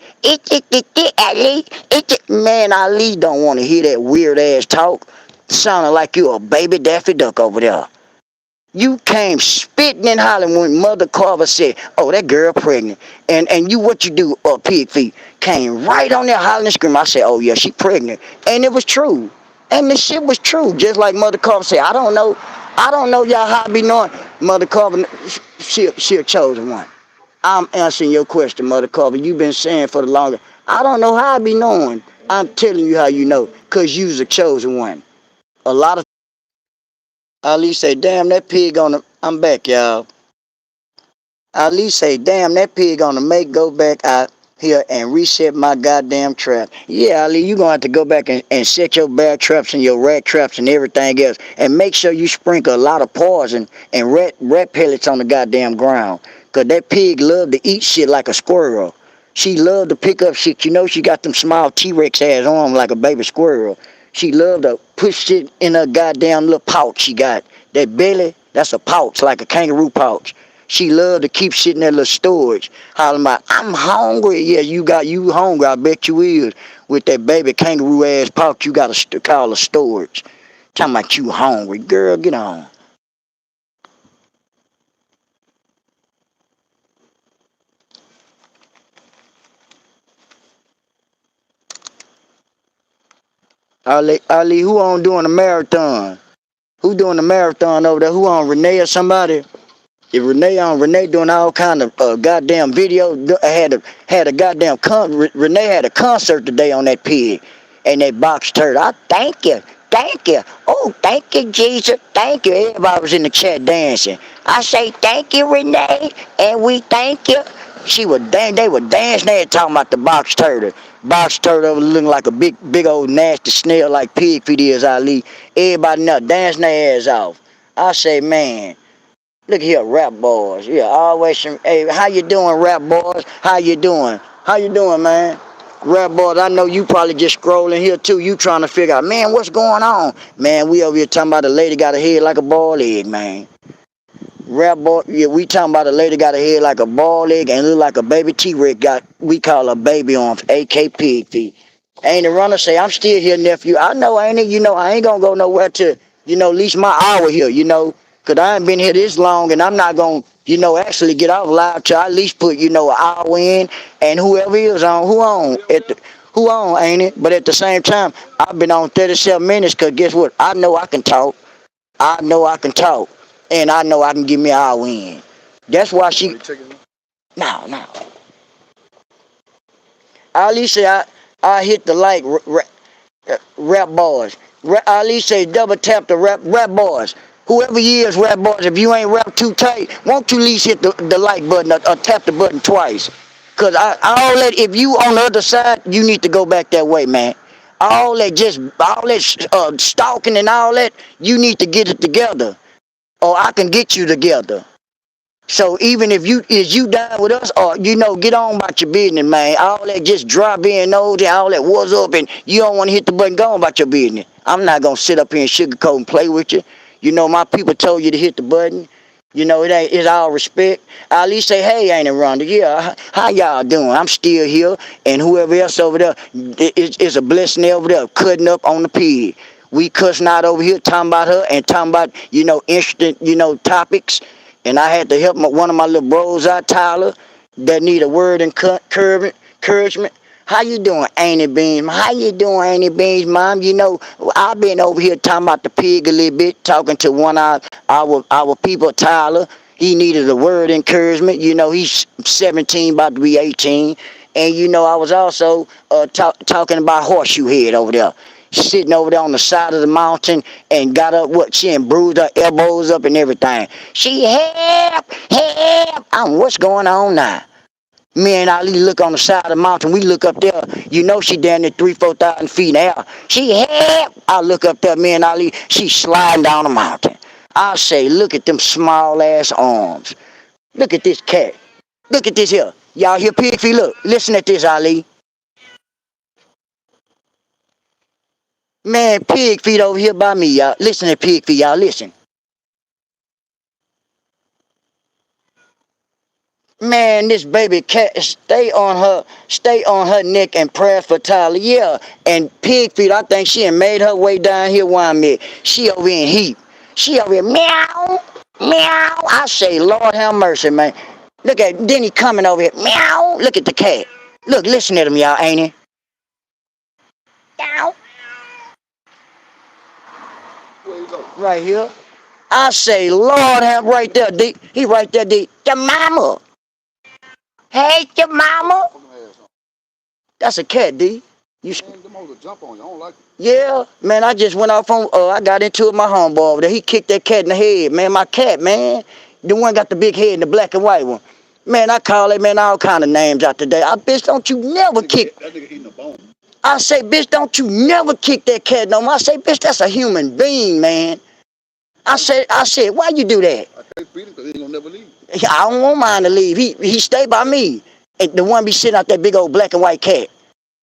Ali. Man, Ali don't want to hear that weird ass talk. Sounding like you a baby Daffy Duck over there. You came spitting and hollering when Mother Carver said, oh, that girl pregnant. And you, what you do, pig feet, came right on there hollering and screaming. I said, oh, yeah, she pregnant. And it was true. And the shit was true. Just like Mother Carver said, I don't know y'all how I be knowing. Mother Carver, she a chosen one. I'm answering your question, Mother Carver. You've been saying for the longest. I don't know how I be knowing. I'm telling you how you know. Because you's a chosen one. A lot of Ali say, damn, that pig on the... I'm back, y'all. Ali say, damn, that pig on the make go back out here and reset my goddamn trap. Yeah, Ali, you gonna have to go back and set your bear traps and your rat traps and everything else. And make sure you sprinkle a lot of poison and rat pellets on the goddamn ground. Because that pig love to eat shit like a squirrel. She love to pick up shit. You know she got them small T-Rex ass on like a baby squirrel. She love to put shit in her goddamn little pouch she got. That belly, that's a pouch, like a kangaroo pouch. She love to keep shit in that little storage. Hollering about, I'm hungry. Yeah, you hungry, I bet you is. With that baby kangaroo ass pouch you got to call a storage. Talking about you hungry. Girl, get on. Ali, who on doing a marathon? Who doing the marathon over there? Who on, Renee or somebody? If Renee doing all kind of goddamn video. Had a goddamn Renee had a concert today on that pig and that box turtle. I thank you. Thank you. Oh, thank you, Jesus. Thank you. Everybody was in the chat dancing. I say thank you, Renee, and we thank you. They were dancing there talking about the box turtle. Box turtle was looking like a big old nasty snail like pig feet is, Ali. Everybody now dancing their ass off. I say, man, look here, rap boys. Yeah, always some, hey, how you doing, rap boys? How you doing? How you doing, man? Rap boys, I know you probably just scrolling here too. You trying to figure out, man, what's going on? Man, we over here talking about a lady got a head like a ball egg, man. Rap boy, yeah, we talking about a lady got a head like a ball egg and look like a baby T-Rex got, we call her baby arms, AK pig feet. Ain't the runner say, I'm still here, nephew. I know, ain't it? You know, I ain't gonna go nowhere to, at least my hour here, because I ain't been here this long and I'm not gonna, actually get off live till I at least put, an hour in and whoever is on, who on, ain't it? But at the same time, I've been on 37 minutes because guess what? I know I can talk. I know I can talk. And I know I can give me an hour in. That's why she... No. Ali say I hit the like rap boys. Ali say double tap the rap boys. Whoever you is rap boys, if you ain't rap too tight, won't you at least hit the like button or tap the button twice? Cause all that, if you on the other side, you need to go back that way, man. All that stalking and all that, you need to get it together. Or I can get you together. So even if you down with us, or get on about your business, man. All that just drop in nose and all that what's up, and you don't want to hit the button, go on about your business. I'm not gonna sit up here and sugarcoat and play with you. My people told you to hit the button. It's all respect. I at least say, hey, ain't it, Rhonda? Yeah, how y'all doing? I'm still here, and whoever else over there, it's a blessing over there, cutting up on the pig. We cussing out over here, talking about her, and talking about, interesting, topics. And I had to help one of my little bros out, Tyler, that need a word encouragement. How you doing, Annie Beans? How you doing, Annie Beans, Mom? I've been over here talking about the pig a little bit, talking to one of our people, Tyler. He needed a word encouragement. He's 17, about to be 18. And you know, I was also talking about Horseshoe Head over there. Sitting over there on the side of the mountain and got up, what, she and bruised her elbows up and everything. She, help, help. What's going on now? Me and Ali look on the side of the mountain. We look up there. You know she down there 3,000-4,000 feet in the air. She help. I look up there. Me and Ali, she sliding down the mountain. I say, look at them small ass arms. Look at this cat. Look at this here. Y'all hear Pigfeet? Look. Listen at this, Ali. Man, Pigfeet over here by me, y'all. Listen to Pigfeet, y'all. Listen. Man, this baby cat stay on her neck and pray for Tyler. Yeah, and Pigfeet, I think she ain't made her way down here where I'm at. She over in heat. She over here, meow, meow. I say, Lord have mercy, man. Look at, then he coming over here, meow. Look at the cat. Look, listen to him, y'all, ain't he? Meow. Right here. I say, Lord have right there, D. He right there, D. Your mama. Hey, your mama. That's a cat, D. You jump on you. I don't like it. Yeah, man, I just went off on, I got into it with my homeboy over there. He kicked that cat in the head, man. My cat, man. The one got the big head and the black and white one. Man, I call that man all kind of names out today. Bitch, don't you never kick. That nigga eating a bone. I say, bitch, don't you never kick that cat no more. I say, bitch, that's a human being, man. I said, why you do that? I can't beat him because he ain't gonna never leave. I don't want mine to leave. He stay by me. And the one be sitting out that big old black and white cat.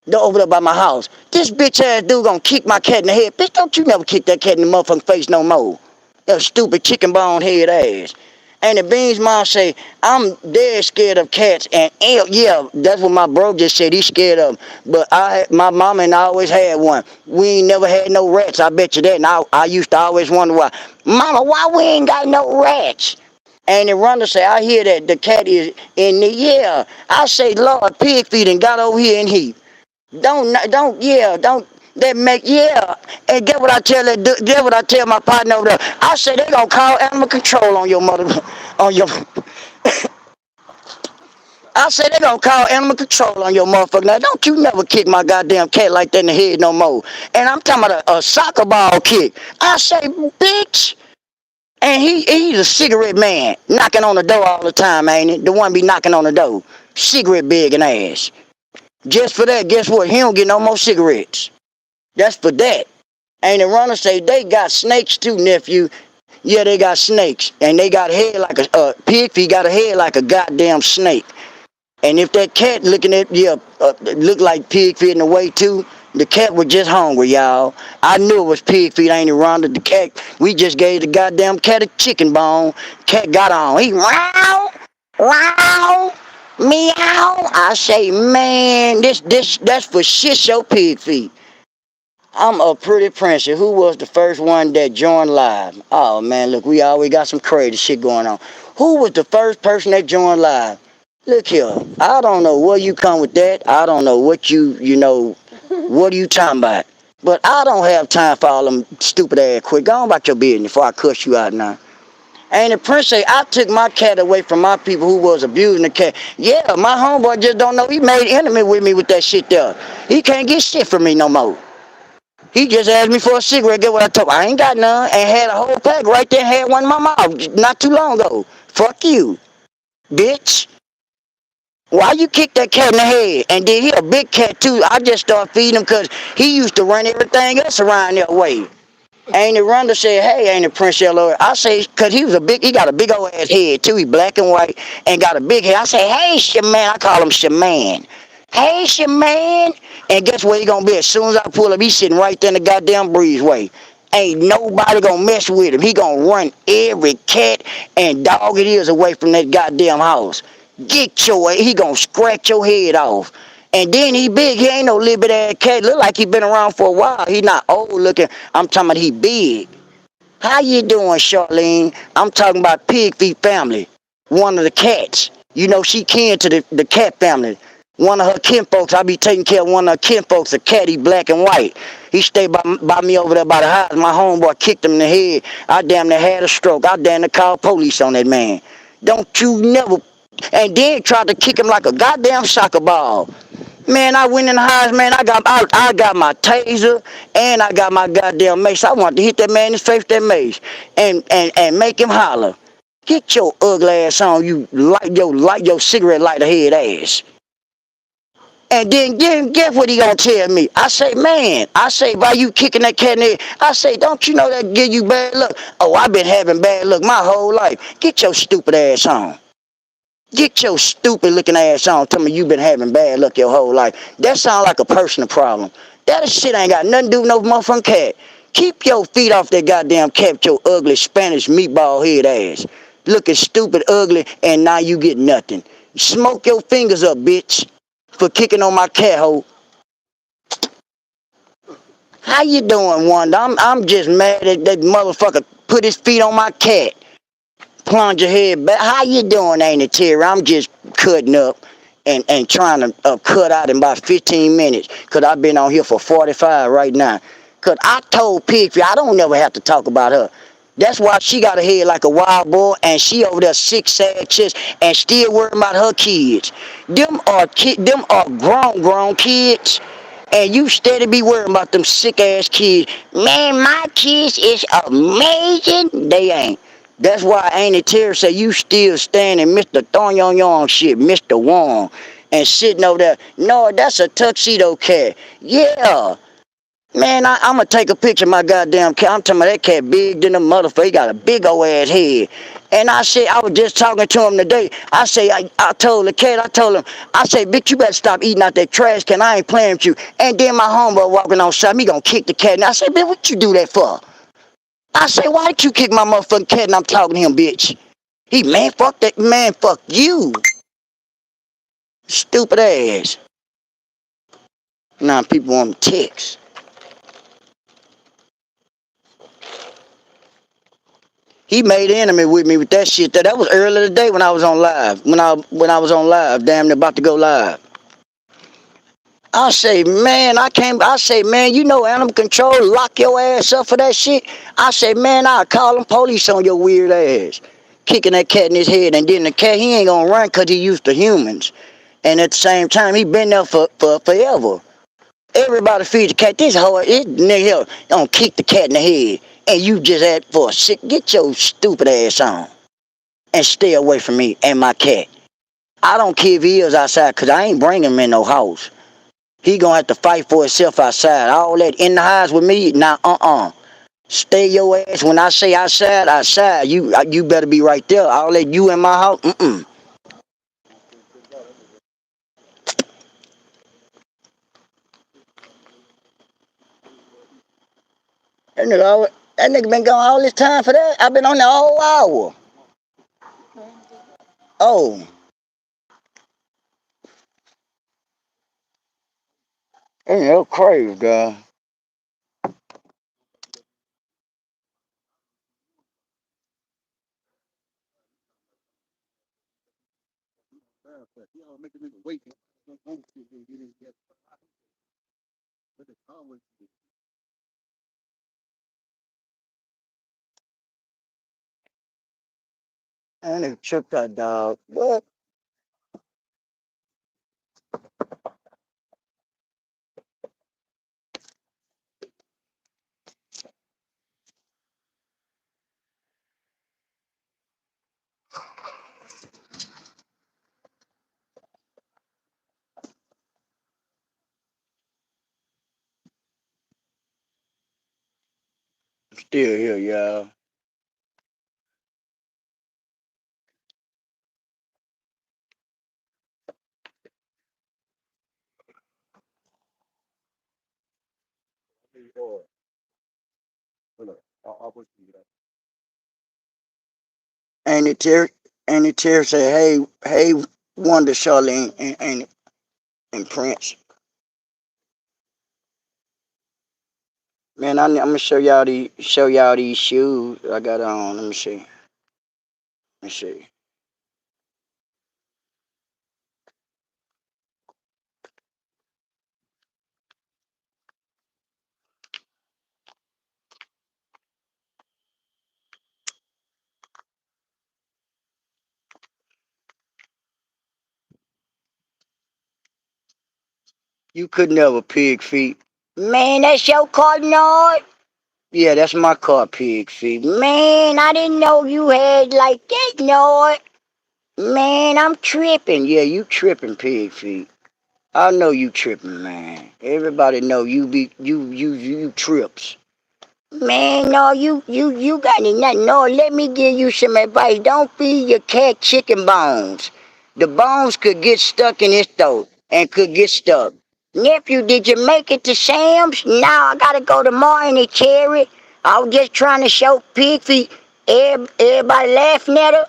They're over there by my house. This bitch ass dude gonna kick my cat in the head. Bitch, don't you never kick that cat in the motherfucking face no more. That stupid chicken bone head ass. And the Beans mom say, I'm dead scared of cats. And yeah, that's what my bro just said. He's scared of them. But my mama and I always had one. We ain't never had no rats. I bet you that. And I used to always wonder why. Mama, why we ain't got no rats? And the runner say, I hear that the cat is in the, yeah. I say, Lord, Pigfeet and got over here and he. Don't, that make, yeah. And get what I tell my partner over there. I say they gonna call animal control on your mother, on your, I say they gonna call animal control on your motherfucker. Now, don't you never kick my goddamn cat like that in the head no more. And I'm talking about a soccer ball kick. I say, bitch. And he's a cigarette man, knocking on the door all the time, ain't it? The one be knocking on the door. Cigarette big and ass. Just for that, guess what? He don't get no more cigarettes. That's for that. And the runner say, they got snakes too, nephew. Yeah, they got snakes. And they got head like a, Pigfeet got a head like a goddamn snake. And if that cat looking at, look like Pigfeet in the way too, the cat was just hungry, y'all. I knew it was Pigfeet, ain't it, Rhonda? The cat, we just gave the goddamn cat a chicken bone. Cat got on. He, wow, wow. Meow. I say, man, that's for shit show Pigfeet. I'm a pretty princess. Who was the first one that joined live? Oh man, look, we always got some crazy shit going on. Who was the first person that joined live? Look here, I don't know where you come with that. I don't know what what are you talking about? But I don't have time for all them stupid ass quick. Go on about your business before I cuss you out now. And the prince say, I took my cat away from my people who was abusing the cat. Yeah, my homeboy just don't know. He made enemy with me with that shit there. He can't get shit from me no more. He just asked me for a cigarette. Get what I told him? I ain't got none. And had a whole pack right there. Had one in my mouth not too long ago. Fuck you, bitch. Why you kick that cat in the head? And then he a big cat too. I just started feeding him because he used to run everything else around that way. Ain't it Rhonda said, hey, ain't it Prince Yellow? I say, cause he got a big old ass head too. He black and white and got a big head. I say, hey, Shaman. I call him Shaman. Hey, Shaman. And guess where he gonna be? As soon as I pull up, he sitting right there in the goddamn breezeway. Ain't nobody gonna mess with him. He gonna run every cat and dog it is away from that goddamn house. He gonna scratch your head off. And then he big. He ain't no little bit ass cat. Look like he been around for a while. He not old looking. I'm talking about he big. How you doing, Charlene? I'm talking about Pigfeet family. One of the cats. You know, she kin to the cat family. One of her kinfolks, I be taking care of one of her kinfolks, a cat, he black and white. He stayed by me over there by the house. My homeboy kicked him in the head. I damn near had a stroke. I damn near called police on that man. Don't you never and then tried to kick him like a goddamn soccer ball. Man, I went in the house, man. I got my taser and I got my goddamn mace. I wanted to hit that man in his face with that mace and make him holler. Get your ugly ass on, you light your cigarette lighter head ass. And then guess what he gonna tell me? I say, man, I say, why you kicking that cat in the head? I say, don't you know that give you bad luck? Oh, I've been having bad luck my whole life. Get your stupid ass on. Get your stupid looking ass on. Tell me you been having bad luck your whole life. That sound like a personal problem. That shit ain't got nothing to do with no motherfucking cat. Keep your feet off that goddamn cat with your ugly Spanish meatball head ass. Looking stupid, ugly, and now you get nothing. Smoke your fingers up, bitch, for kicking on my cat hole. How you doing, Wanda? I'm just mad that that motherfucker put his feet on my cat. Plunge your head back. How you doing, ain't it, Terry? I'm just cutting up and trying to cut out in about 15 minutes because I've been on here for 45 right now. Because I told Pigfeet I don't never have to talk about her. That's why she got a head like a wild boy and she over there sick, sad chest and still worrying about her kids. Them are grown kids. And you steady be worrying about them sick ass kids. Man, my kids is amazing. They ain't. That's why Auntie Terry say you still standing Mr. Thon shit, Mr. Wong. And sitting over there. No, that's a tuxedo cat. Yeah. Man, I'm going to take a picture of my goddamn cat. I'm talking about that cat big than a motherfucker. He got a big old ass head. And I said, I was just talking to him today. I say, I told the cat, I told him, I say, bitch, you better stop eating out that trash can. I ain't playing with you. And then my homeboy walking on side, he gonna kick the cat. And I said, bitch, what you do that for? I say, why did you kick my motherfucking cat and I'm talking to him, bitch? He, man, fuck that, man, fuck you. Stupid ass. Now people want to text. He made an enemy with me with that shit. That was earlier today when I was on live. When I was on live, damn near about to go live. I say, man, I say, man, you know animal control, lock your ass up for that shit. I say, man, I'll call them police on your weird ass. Kicking that cat in his head, and then the cat, he ain't gonna run because he used to humans. And at the same time, he been there for forever. Everybody feeds the cat. This nigga here gonna kick the cat in the head. And you just had for a sick, get your stupid ass on. And stay away from me and my cat. I don't care if he is outside, because I ain't bringing him in no house. He gonna have to fight for himself outside. All that in the house with me, nah, Stay your ass. When I say outside, outside. You better be right there. All that you in my house, That nigga, that nigga been gone all this time for that. I've been on there all hour. Oh, that nigga crazy, girl. That nigga tripped that dog. What? Still here, y'all. Andy Terry, Andy Terry said, hey, Wonder Charlene and Prince. Man, I'm gonna show y'all these shoes I got on. Let me see. Let me see. You could never, pig feet. Man, that's your car, Nard? Yeah, that's my car, pig feet. Man, I didn't know you had like that, Nard. Man, I'm tripping. Yeah, you tripping, pig feet. I know you tripping, man. Everybody know you trips. Man, no, you got it. No, let me give you some advice. Don't feed your cat chicken bones. The bones could get stuck in his throat and could get stuck. Nephew, did you make it to Sam's? Now I gotta go tomorrow and Cherry. I was just trying to show Pigfeet. Everybody laughing at her.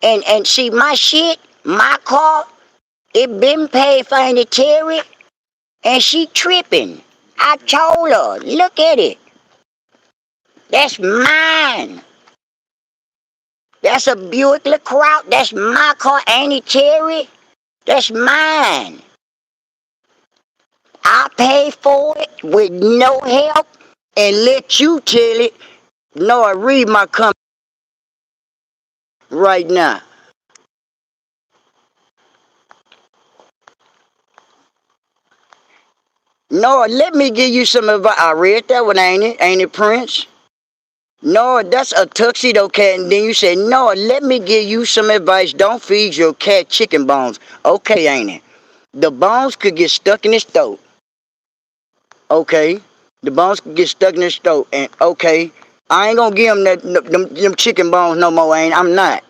And see my shit, my car, it been paid for in the Cherry. And she tripping. I told her, look at it. That's mine. That's a Buick LeCroix. That's my car, ain't it, Terry? That's mine. I pay for it with no help And let you tell it. No, I read my comment right now. No, let me give you some advice. I read that one, ain't it? Ain't it, Prince? No, that's a tuxedo cat. And then you say, no, let me give you some advice. Don't feed your cat chicken bones. Okay, ain't it? The bones could get stuck in his throat. Okay. The bones could get stuck in his throat. And okay, I ain't gonna give him them chicken bones no more, ain't I'm not.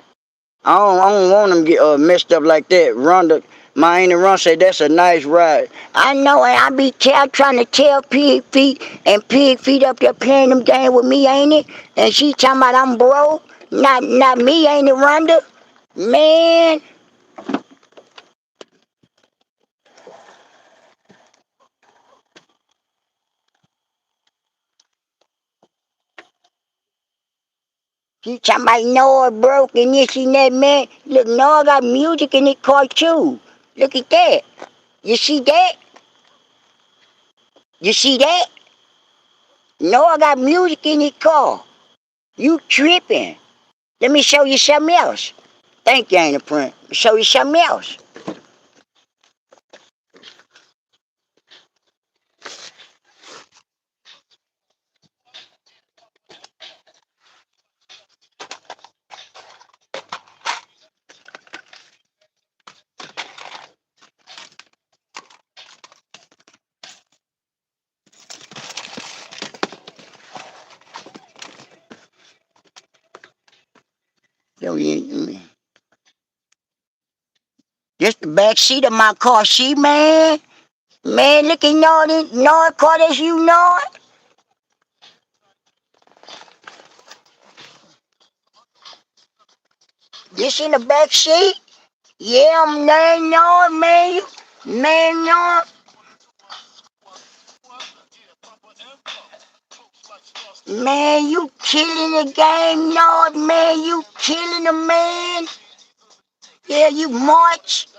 I don't want them get messed up like that. Rhonda, my auntie Ron said that's a nice ride. I know, and I be trying to tell Pigfeet, and Pigfeet up there playing them game with me, ain't it? And she talking about I'm broke. Not me, ain't it, Rhonda? Man, she talking about Noah broke and this and that, man. Look, Noah got music in his car too. Look at that. You see that? You see that? Noah got music in his car. You tripping. Let me show you something else. Thank you, Ain't a Print. Show you something else. Yo, yeah. This the back seat of my car. See, man? Man, look at Nord car that's you, Nord. This in the back seat? Yeah, man, Nord, man. Man, Nord. Man, you killing the game, Nord, man. You killing the man. Yeah, you march.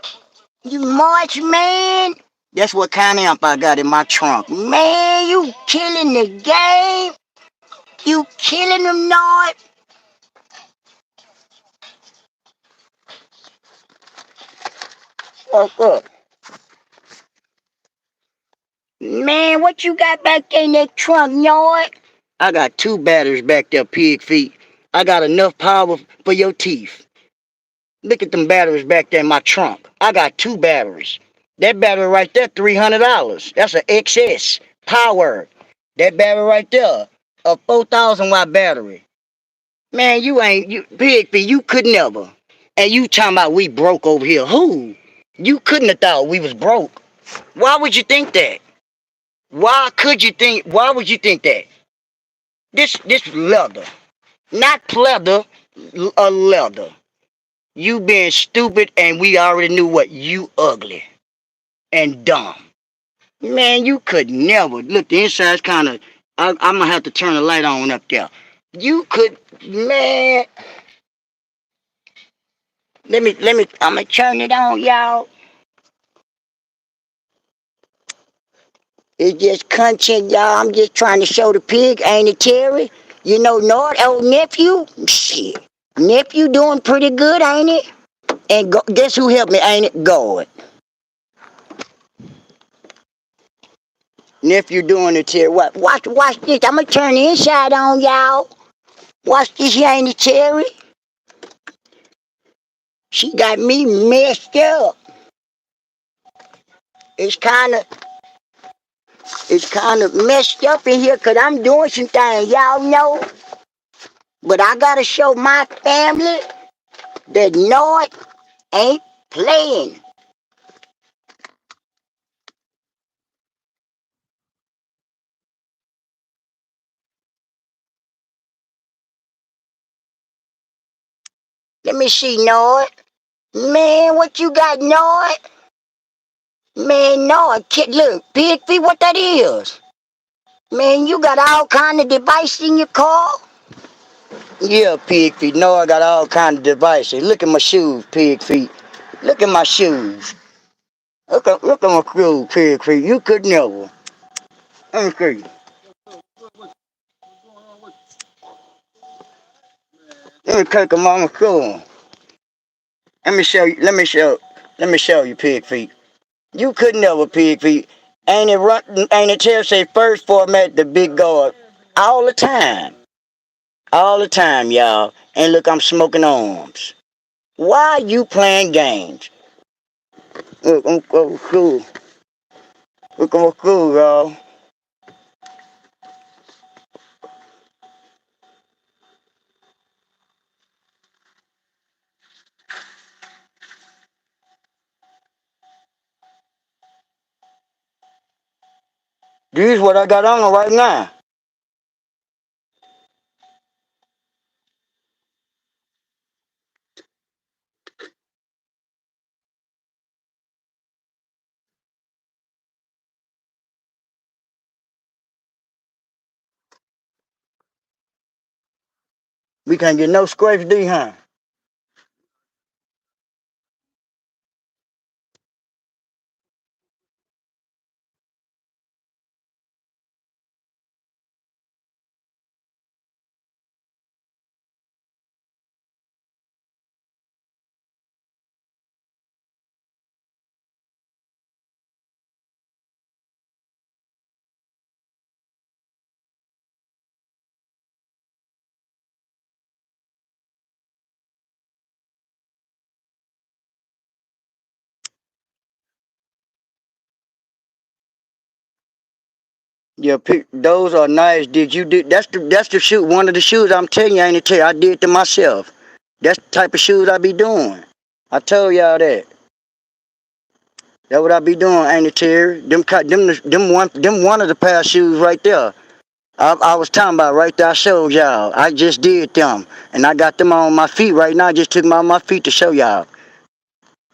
You march, man. That's what kind of amp I got in my trunk. Man, you killing the game. You killing them, Nord. Fuck up. Man, what you got back there in that trunk, Nord? I got 2 batteries back there, pig feet. I got enough power for your teeth. Look at them batteries back there in my trunk. I got 2 batteries. That battery right there, $300. That's an XS power. That battery right there, a 4,000 watt battery. Man, you pig feet. You could never. And you talking about we broke over here? Who? You couldn't have thought we was broke. Why would you think that? Why could you think? Why would you think that? This leather, not pleather, a leather. You being stupid, and we already knew what you ugly and dumb. Man, you could never. Look, the inside's kind of. I'm gonna have to turn the light on up there. You could, man. Let me. I'ma turn it on, y'all. It's just content, y'all. I'm just trying to show the pig, ain't it, Terry? You know, Nord, old nephew? Shit. Nephew doing pretty good, ain't it? And guess who helped me, ain't it? God. Nephew doing it here. What? Watch this. I'ma turn the inside on, y'all. Watch this here, ain't it, Cherry? She got me messed up. It's kind of messed up in here because I'm doing some things, y'all know. But I gotta show my family that Nard ain't playing. Let me see, Nard. Man, what you got, Nard? Man, Nard, look, Pigfeet, what that is? Man, you got all kind of device in your car? Yeah, pig feet. No, I got all kind of devices. Look at my shoes, pig feet. Look at my shoes. Look at my shoes, pig feet. You could never. Let me see. Let me take them on my shoes. Let me show you. Let me show you, pig feet. You could never, pig feet. Ain't it run? Ain't it tell say first format the big guard all the time, all the time, y'all. And look, I'm smoking arms. Why you playing games? Look, I'm cool. Look, I'm cool, y'all. This is what I got on right now. We can't get no scrapes, D, huh? Yeah, those are nice. Did that's the shoe? One of the shoes I'm telling you, ain't it? Tell you, I did to myself. That's the type of shoes I be doing. I told y'all that. That what I be doing, ain't it, Terry? Them one of the pair of shoes right there. I was talking about right there. I showed y'all. I just did them, and I got them on my feet right now. I just took them on my feet to show y'all.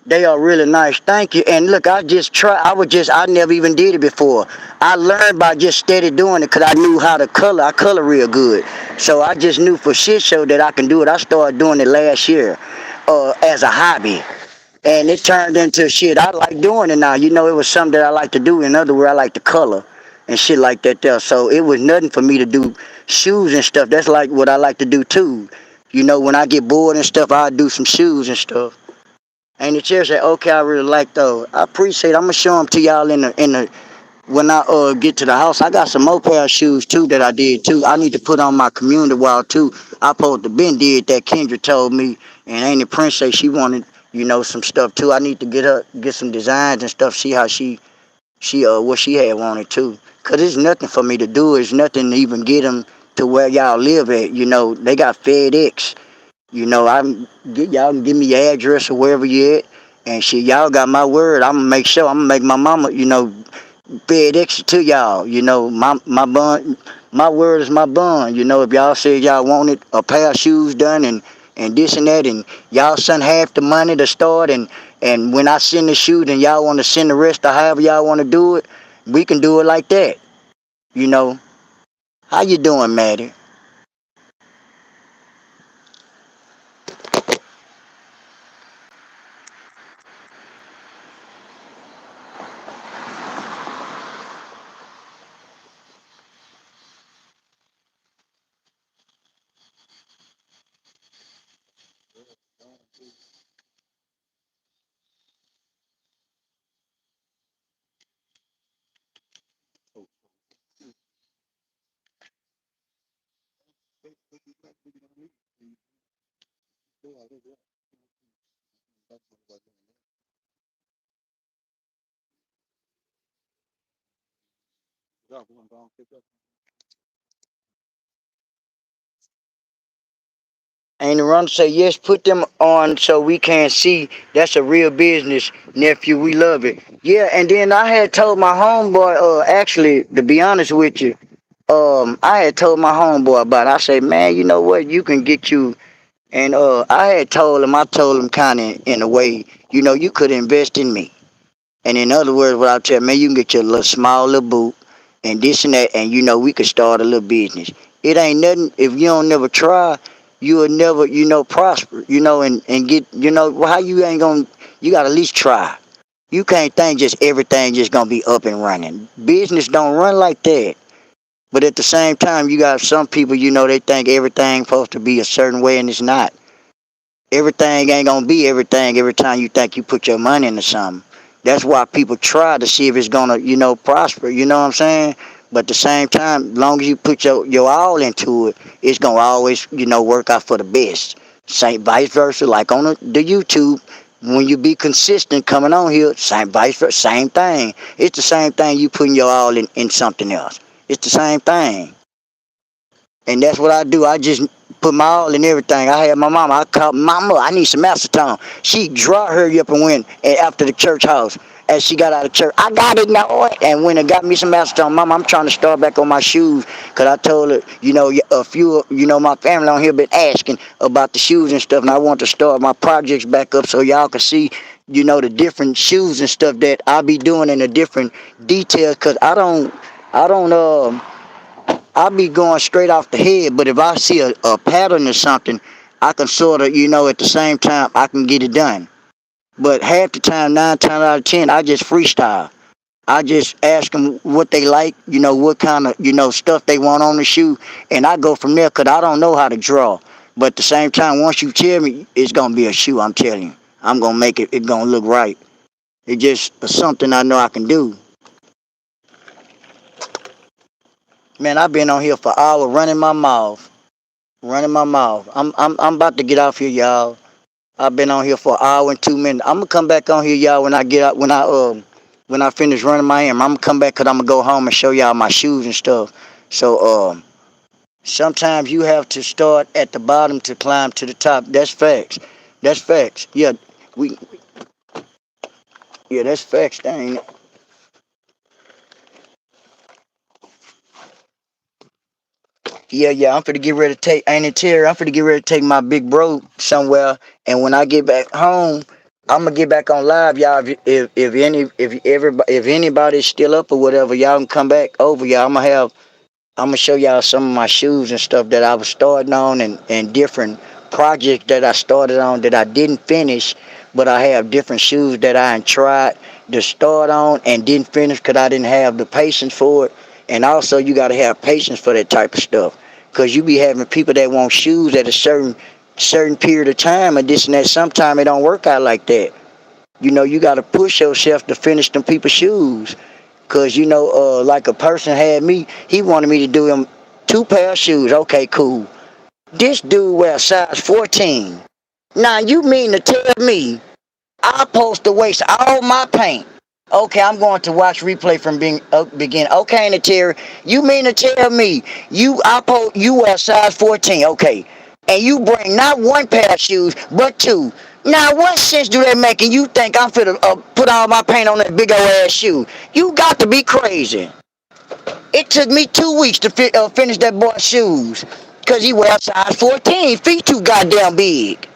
They are really nice. Thank you. And look, I never even did it before. I learned by just steady doing it because I knew how to color. I color real good. So I just knew for shit show that I can do it. I started doing it last year as a hobby. And it turned into shit. I like doing it now. You know, it was something that I like to do. In other words, I like to color and shit like that there. So it was nothing for me to do shoes and stuff. That's like what I like to do too. You know, when I get bored and stuff, I'll do some shoes and stuff. And the chair said, "Okay, I really like those. I appreciate it. I'm gonna show them to y'all in the when I get to the house. I got some more pair of shoes too that I did too. I need to put on my community wall too. I supposed to been did that. Kendra told me, and Annie Prince say she wanted some stuff too. I need to get some designs and stuff. See how she what she had wanted too. Cause it's nothing for me to do. It's nothing to even get them to where y'all live at. You know they got FedEx. Y'all can give me your address or wherever you at, and shit, y'all got my word. I'm gonna make sure. I'm gonna make my mama, FedEx to y'all. My bun, my word is my bun. If y'all said y'all wanted a pair of shoes done and this and that, and y'all send half the money to start, and when I send the shoes, and y'all want to send the rest or however y'all want to do it, we can do it like that. You know, how you doing, Maddie? Ain't the run say yes, put them on so we can see that's a real business, nephew. We love it. Yeah, and then I had told my homeboy, actually, to be honest with you, I had told my homeboy about it. I said, man, you know what? You can get you and I told him kind of in a way, you could invest in me. And in other words, what I tell you, man, you can get your little small little boot and this and that, and we could start a little business. It ain't nothing if you don't never try, you will never, prosper, and get, how you ain't gonna, you gotta at least try. You can't think just everything just gonna be up and running. Business don't run like that. But at the same time, you got some people, they think everything supposed to be a certain way and it's not. Everything ain't gonna be everything every time you think you put your money into something. That's why people try to see if it's gonna, prosper. You know what I'm saying? But at the same time, long as you put your all into it, it's gonna always, work out for the best. Same vice versa, like on the YouTube, when you be consistent coming on here, same vice versa, same thing. It's the same thing you putting your all in something else. It's the same thing. And that's what I do. I just put my all in everything. I had my mama. I called mama. I need some acetone. She dry hurry up and went and after the church house. As she got out of church, I got it now. And went and got me some acetone. Mama, I'm trying to start back on my shoes. Because I told her, a few, my family on here been asking about the shoes and stuff. And I want to start my projects back up so y'all can see, the different shoes and stuff that I be doing in the different details. Because I be going straight off the head, but if I see a pattern or something, I can sort of, at the same time, I can get it done. But half the time, 9 times out of 10, I just freestyle. I just ask them what they like, what kind of, stuff they want on the shoe, and I go from there because I don't know how to draw. But at the same time, once you tell me it's going to be a shoe, I'm telling you, I'm going to make it, it's going to look right. It's just something I know I can do. Man, I've been on here for hours running my mouth. Running my mouth. I'm about to get off here, y'all. I've been on here for an hour and 2 minutes. I'm gonna come back on here, y'all, when I get out when I finish running my errand. I'm gonna come back because I'm gonna go home and show y'all my shoes and stuff. So sometimes you have to start at the bottom to climb to the top. That's facts. That's facts. We yeah, that's facts, dang. Yeah, I'm finna get ready to take, ain't it Terry? I'm finna get ready to take my big bro somewhere, and when I get back home, I'm gonna get back on live, y'all. If anybody's still up or whatever, y'all can come back over, y'all. I'm gonna show y'all some of my shoes and stuff that I was starting on, and different projects that I started on that I didn't finish, but I have different shoes that I tried to start on and didn't finish because I didn't have the patience for it. And also, you gotta have patience for that type of stuff, cause you be having people that want shoes at a certain period of time, and this and that. Sometimes it don't work out like that. You gotta push yourself to finish them people's shoes. Cause like a person had me, he wanted me to do him 2 pair of shoes. Okay, cool. This dude wears size 14. Now you mean to tell me I'm supposed to waste all my paint? Okay, I'm going to watch replay from begin. Okay, Nateri, you mean to tell me you wear size 14? Okay, and you bring not 1 pair of shoes but 2. Now, what sense do that make? And you think I'm finna put all my paint on that big old ass shoe? You got to be crazy. It took me 2 weeks to finish that boy's shoes, cause he wears size 14. Feet too goddamn big.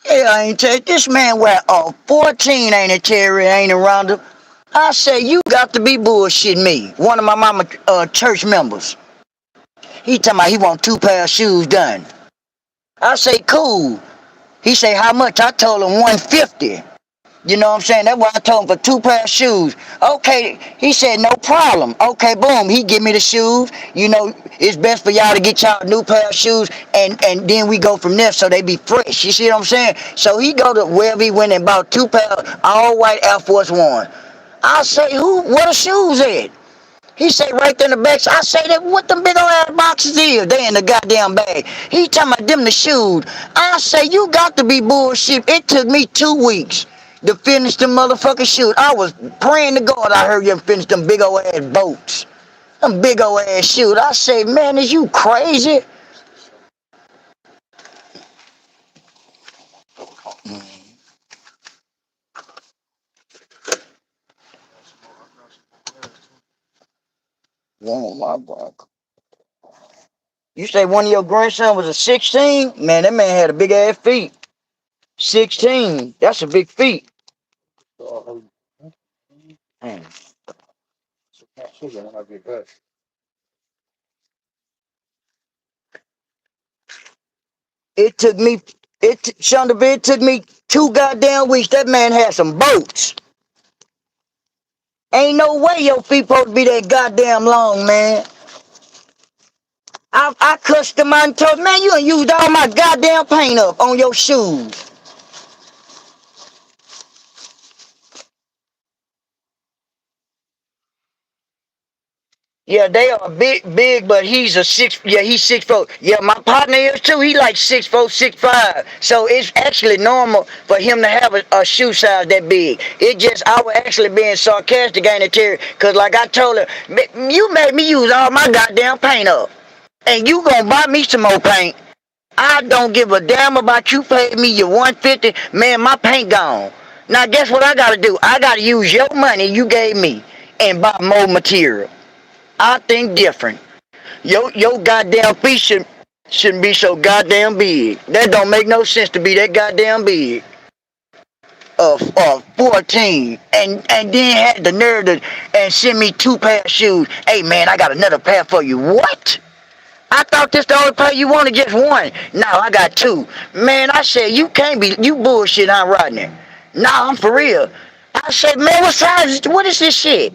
Yeah, I ain't tell you, this man wear 14, ain't it, Terry? Ain't it, Rhonda? I say, you got to be bullshitting me. One of my mama church members. He talking about he want 2 pair of shoes done. I say, cool. He say, how much? I told him 150. You know what I'm saying? That's why I told him for 2 pair of shoes. Okay, he said, no problem. Okay, boom. He give me the shoes. It's best for y'all to get y'all a new pair of shoes, and then we go from there so they be fresh. You see what I'm saying? So he go to wherever he went and bought 2 pair all white Air Force One. I say, where the shoes at? He say right there in the back. I say that what them big old ass boxes is? They in the goddamn bag. He talking about them the shoes. I say you got to be bullshit. It took me 2 weeks to finish them motherfucking shoes. I was praying to God I heard you finish them big old ass boats. Them big old ass shoes. I say, man, is you crazy? Oh my God. You say one of your grandson was a 16? Man, that man had a big ass feet. 16. That's a big feet. Man. It took me, it took me 2 goddamn weeks. That man had some boats. Ain't no way your feet supposed to be that goddamn long, man. I cussed him out and told him, man, you done used all my goddamn paint up on your shoes. Yeah, they are big, but he's a he's 6'4". Yeah, my partner is too. He like 6'4", 6'5". So it's actually normal for him to have a shoe size that big. It just, I was actually being sarcastic, ain't it, Terry? Because like I told her, you made me use all my goddamn paint up. And you gonna buy me some more paint. I don't give a damn about you paying me your 150. Man, my paint gone. Now guess what I gotta do? I gotta use your money you gave me and buy more material. I think different. Your goddamn feet shouldn't be so goddamn big. That don't make no sense to be that goddamn big. 14 and then had the nerve to and send me 2 pair of shoes. Hey man, I got another pair for you. What? I thought this the only pair you wanted, just one. Now I got 2. Man, I said you can't be, you bullshit, I'm Rodney. Nah, I'm for real. I said, man, what is this shit?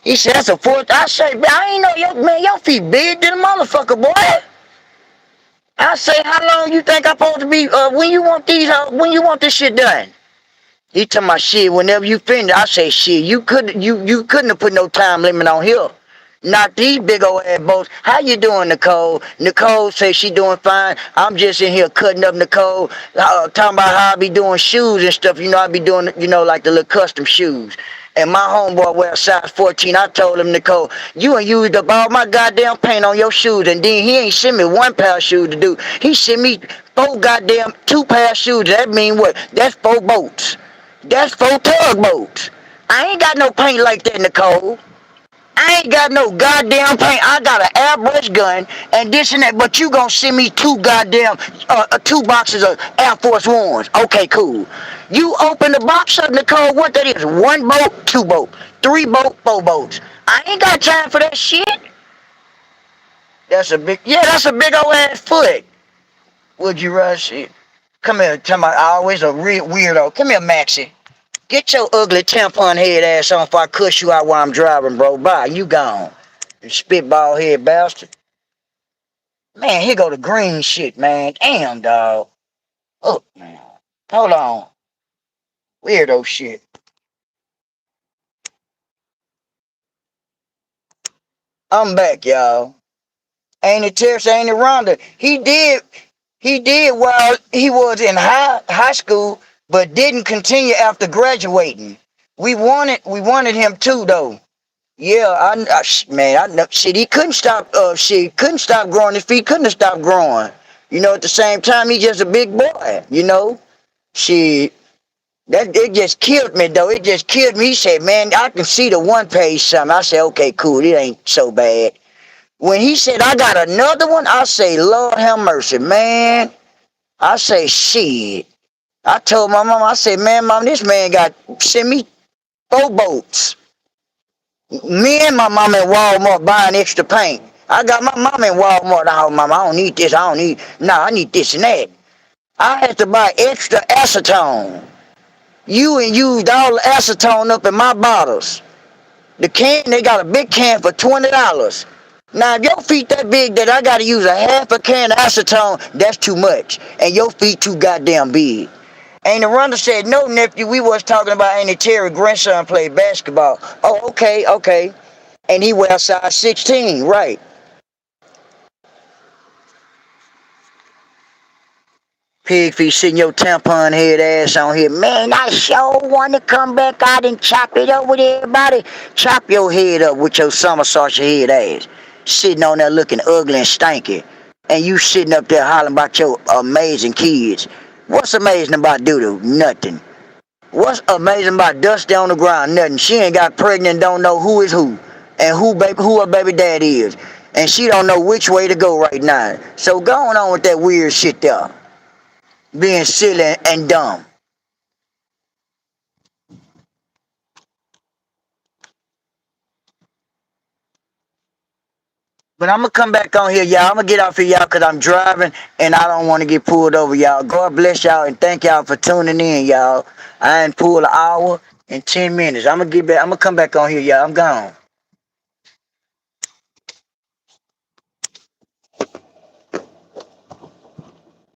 He said, that's a 4th. I said, I ain't know your feet big than a motherfucker, boy. I say, how long you think I'm supposed to be, when you want this shit done? He talking about shit, whenever you finish. I say, shit, you couldn't have put no time limit on here. Not these big old ass boats. How you doing, Nicole? Nicole say she doing fine. I'm just in here cutting up Nicole, talking about how I be doing shoes and stuff. You know, I be doing, like the little custom shoes. And my homeboy wears size 14. I told him, Nicole, you ain't used up all my goddamn paint on your shoes. And then he ain't sent me 1 pair of shoes to do. He sent me 2 pair of shoes. That mean what? That's 4 boats. That's 4 tugboats. I ain't got no paint like that, Nicole. I ain't got no goddamn paint. I got an airbrush gun and this and that, but you gonna send me 2 goddamn, 2 boxes of Air Force Ones. Okay, cool. You open the box up, Nicole, what that is? 1 boat, 2 boat, 3 boat, 4 boats. I ain't got time for that shit. That's a big old ass foot. Would you rush it? Come here, tell me, I always a real weirdo. Come here, Maxie. Get your ugly tampon head ass on before I cuss you out while I'm driving, bro. Bye, you gone. You spitball head bastard. Man, here go the green shit, man. Damn, dog. Oh, man. Hold on. Weirdo shit. I'm back, y'all. Ain't it Terrence, ain't it Rhonda? He did while he was in high school, but didn't continue after graduating. We wanted him too, though. Yeah, man, I know. Shit, he couldn't stop. Couldn't stop growing. His feet couldn't have stopped growing. At the same time, he just a big boy. Shit, that it just killed me though. It just killed me. He said, "Man, I can see the 1 page something." I said, "Okay, cool. It ain't so bad." When he said, "I got another one," I say, "Lord have mercy, man." I say, "Shit." I told my mom, I said, "Man, mom, this man got sent me 4 boats." Me and my mom in Walmart buying extra paint. I got my mom in Walmart. Oh, mama, I don't need this. I don't need. Nah, I need this and that. I had to buy extra acetone. You and used all the acetone up in my bottles. The can, they got a big can for $20. Now, if your feet that big that I got to use a half a can of acetone, that's too much. And your feet too goddamn big. Auntie Rhonda said, no, nephew, we was talking about Auntie Terry's grandson played basketball. Oh, okay, okay. And he wears size 16, right. Pigfeet, sitting your tampon head ass on here. Man, I sure want to come back out and chop it up with everybody. Chop your head up with your somersault head ass. Sitting on there looking ugly and stanky. And you sitting up there hollering about your amazing kids. What's amazing about Doodoo? Nothing. What's amazing about Dusty on the ground? Nothing. She ain't got pregnant and don't know who is who. And who her baby daddy is. And she don't know which way to go right now. So go on with that weird shit there. Being silly and dumb. But I'm going to come back on here, y'all. I'm going to get off here, y'all, because I'm driving and I don't want to get pulled over, y'all. God bless y'all and thank y'all for tuning in, y'all. I ain't pulled an hour and 10 minutes. I'm going to come back on here, y'all. I'm gone.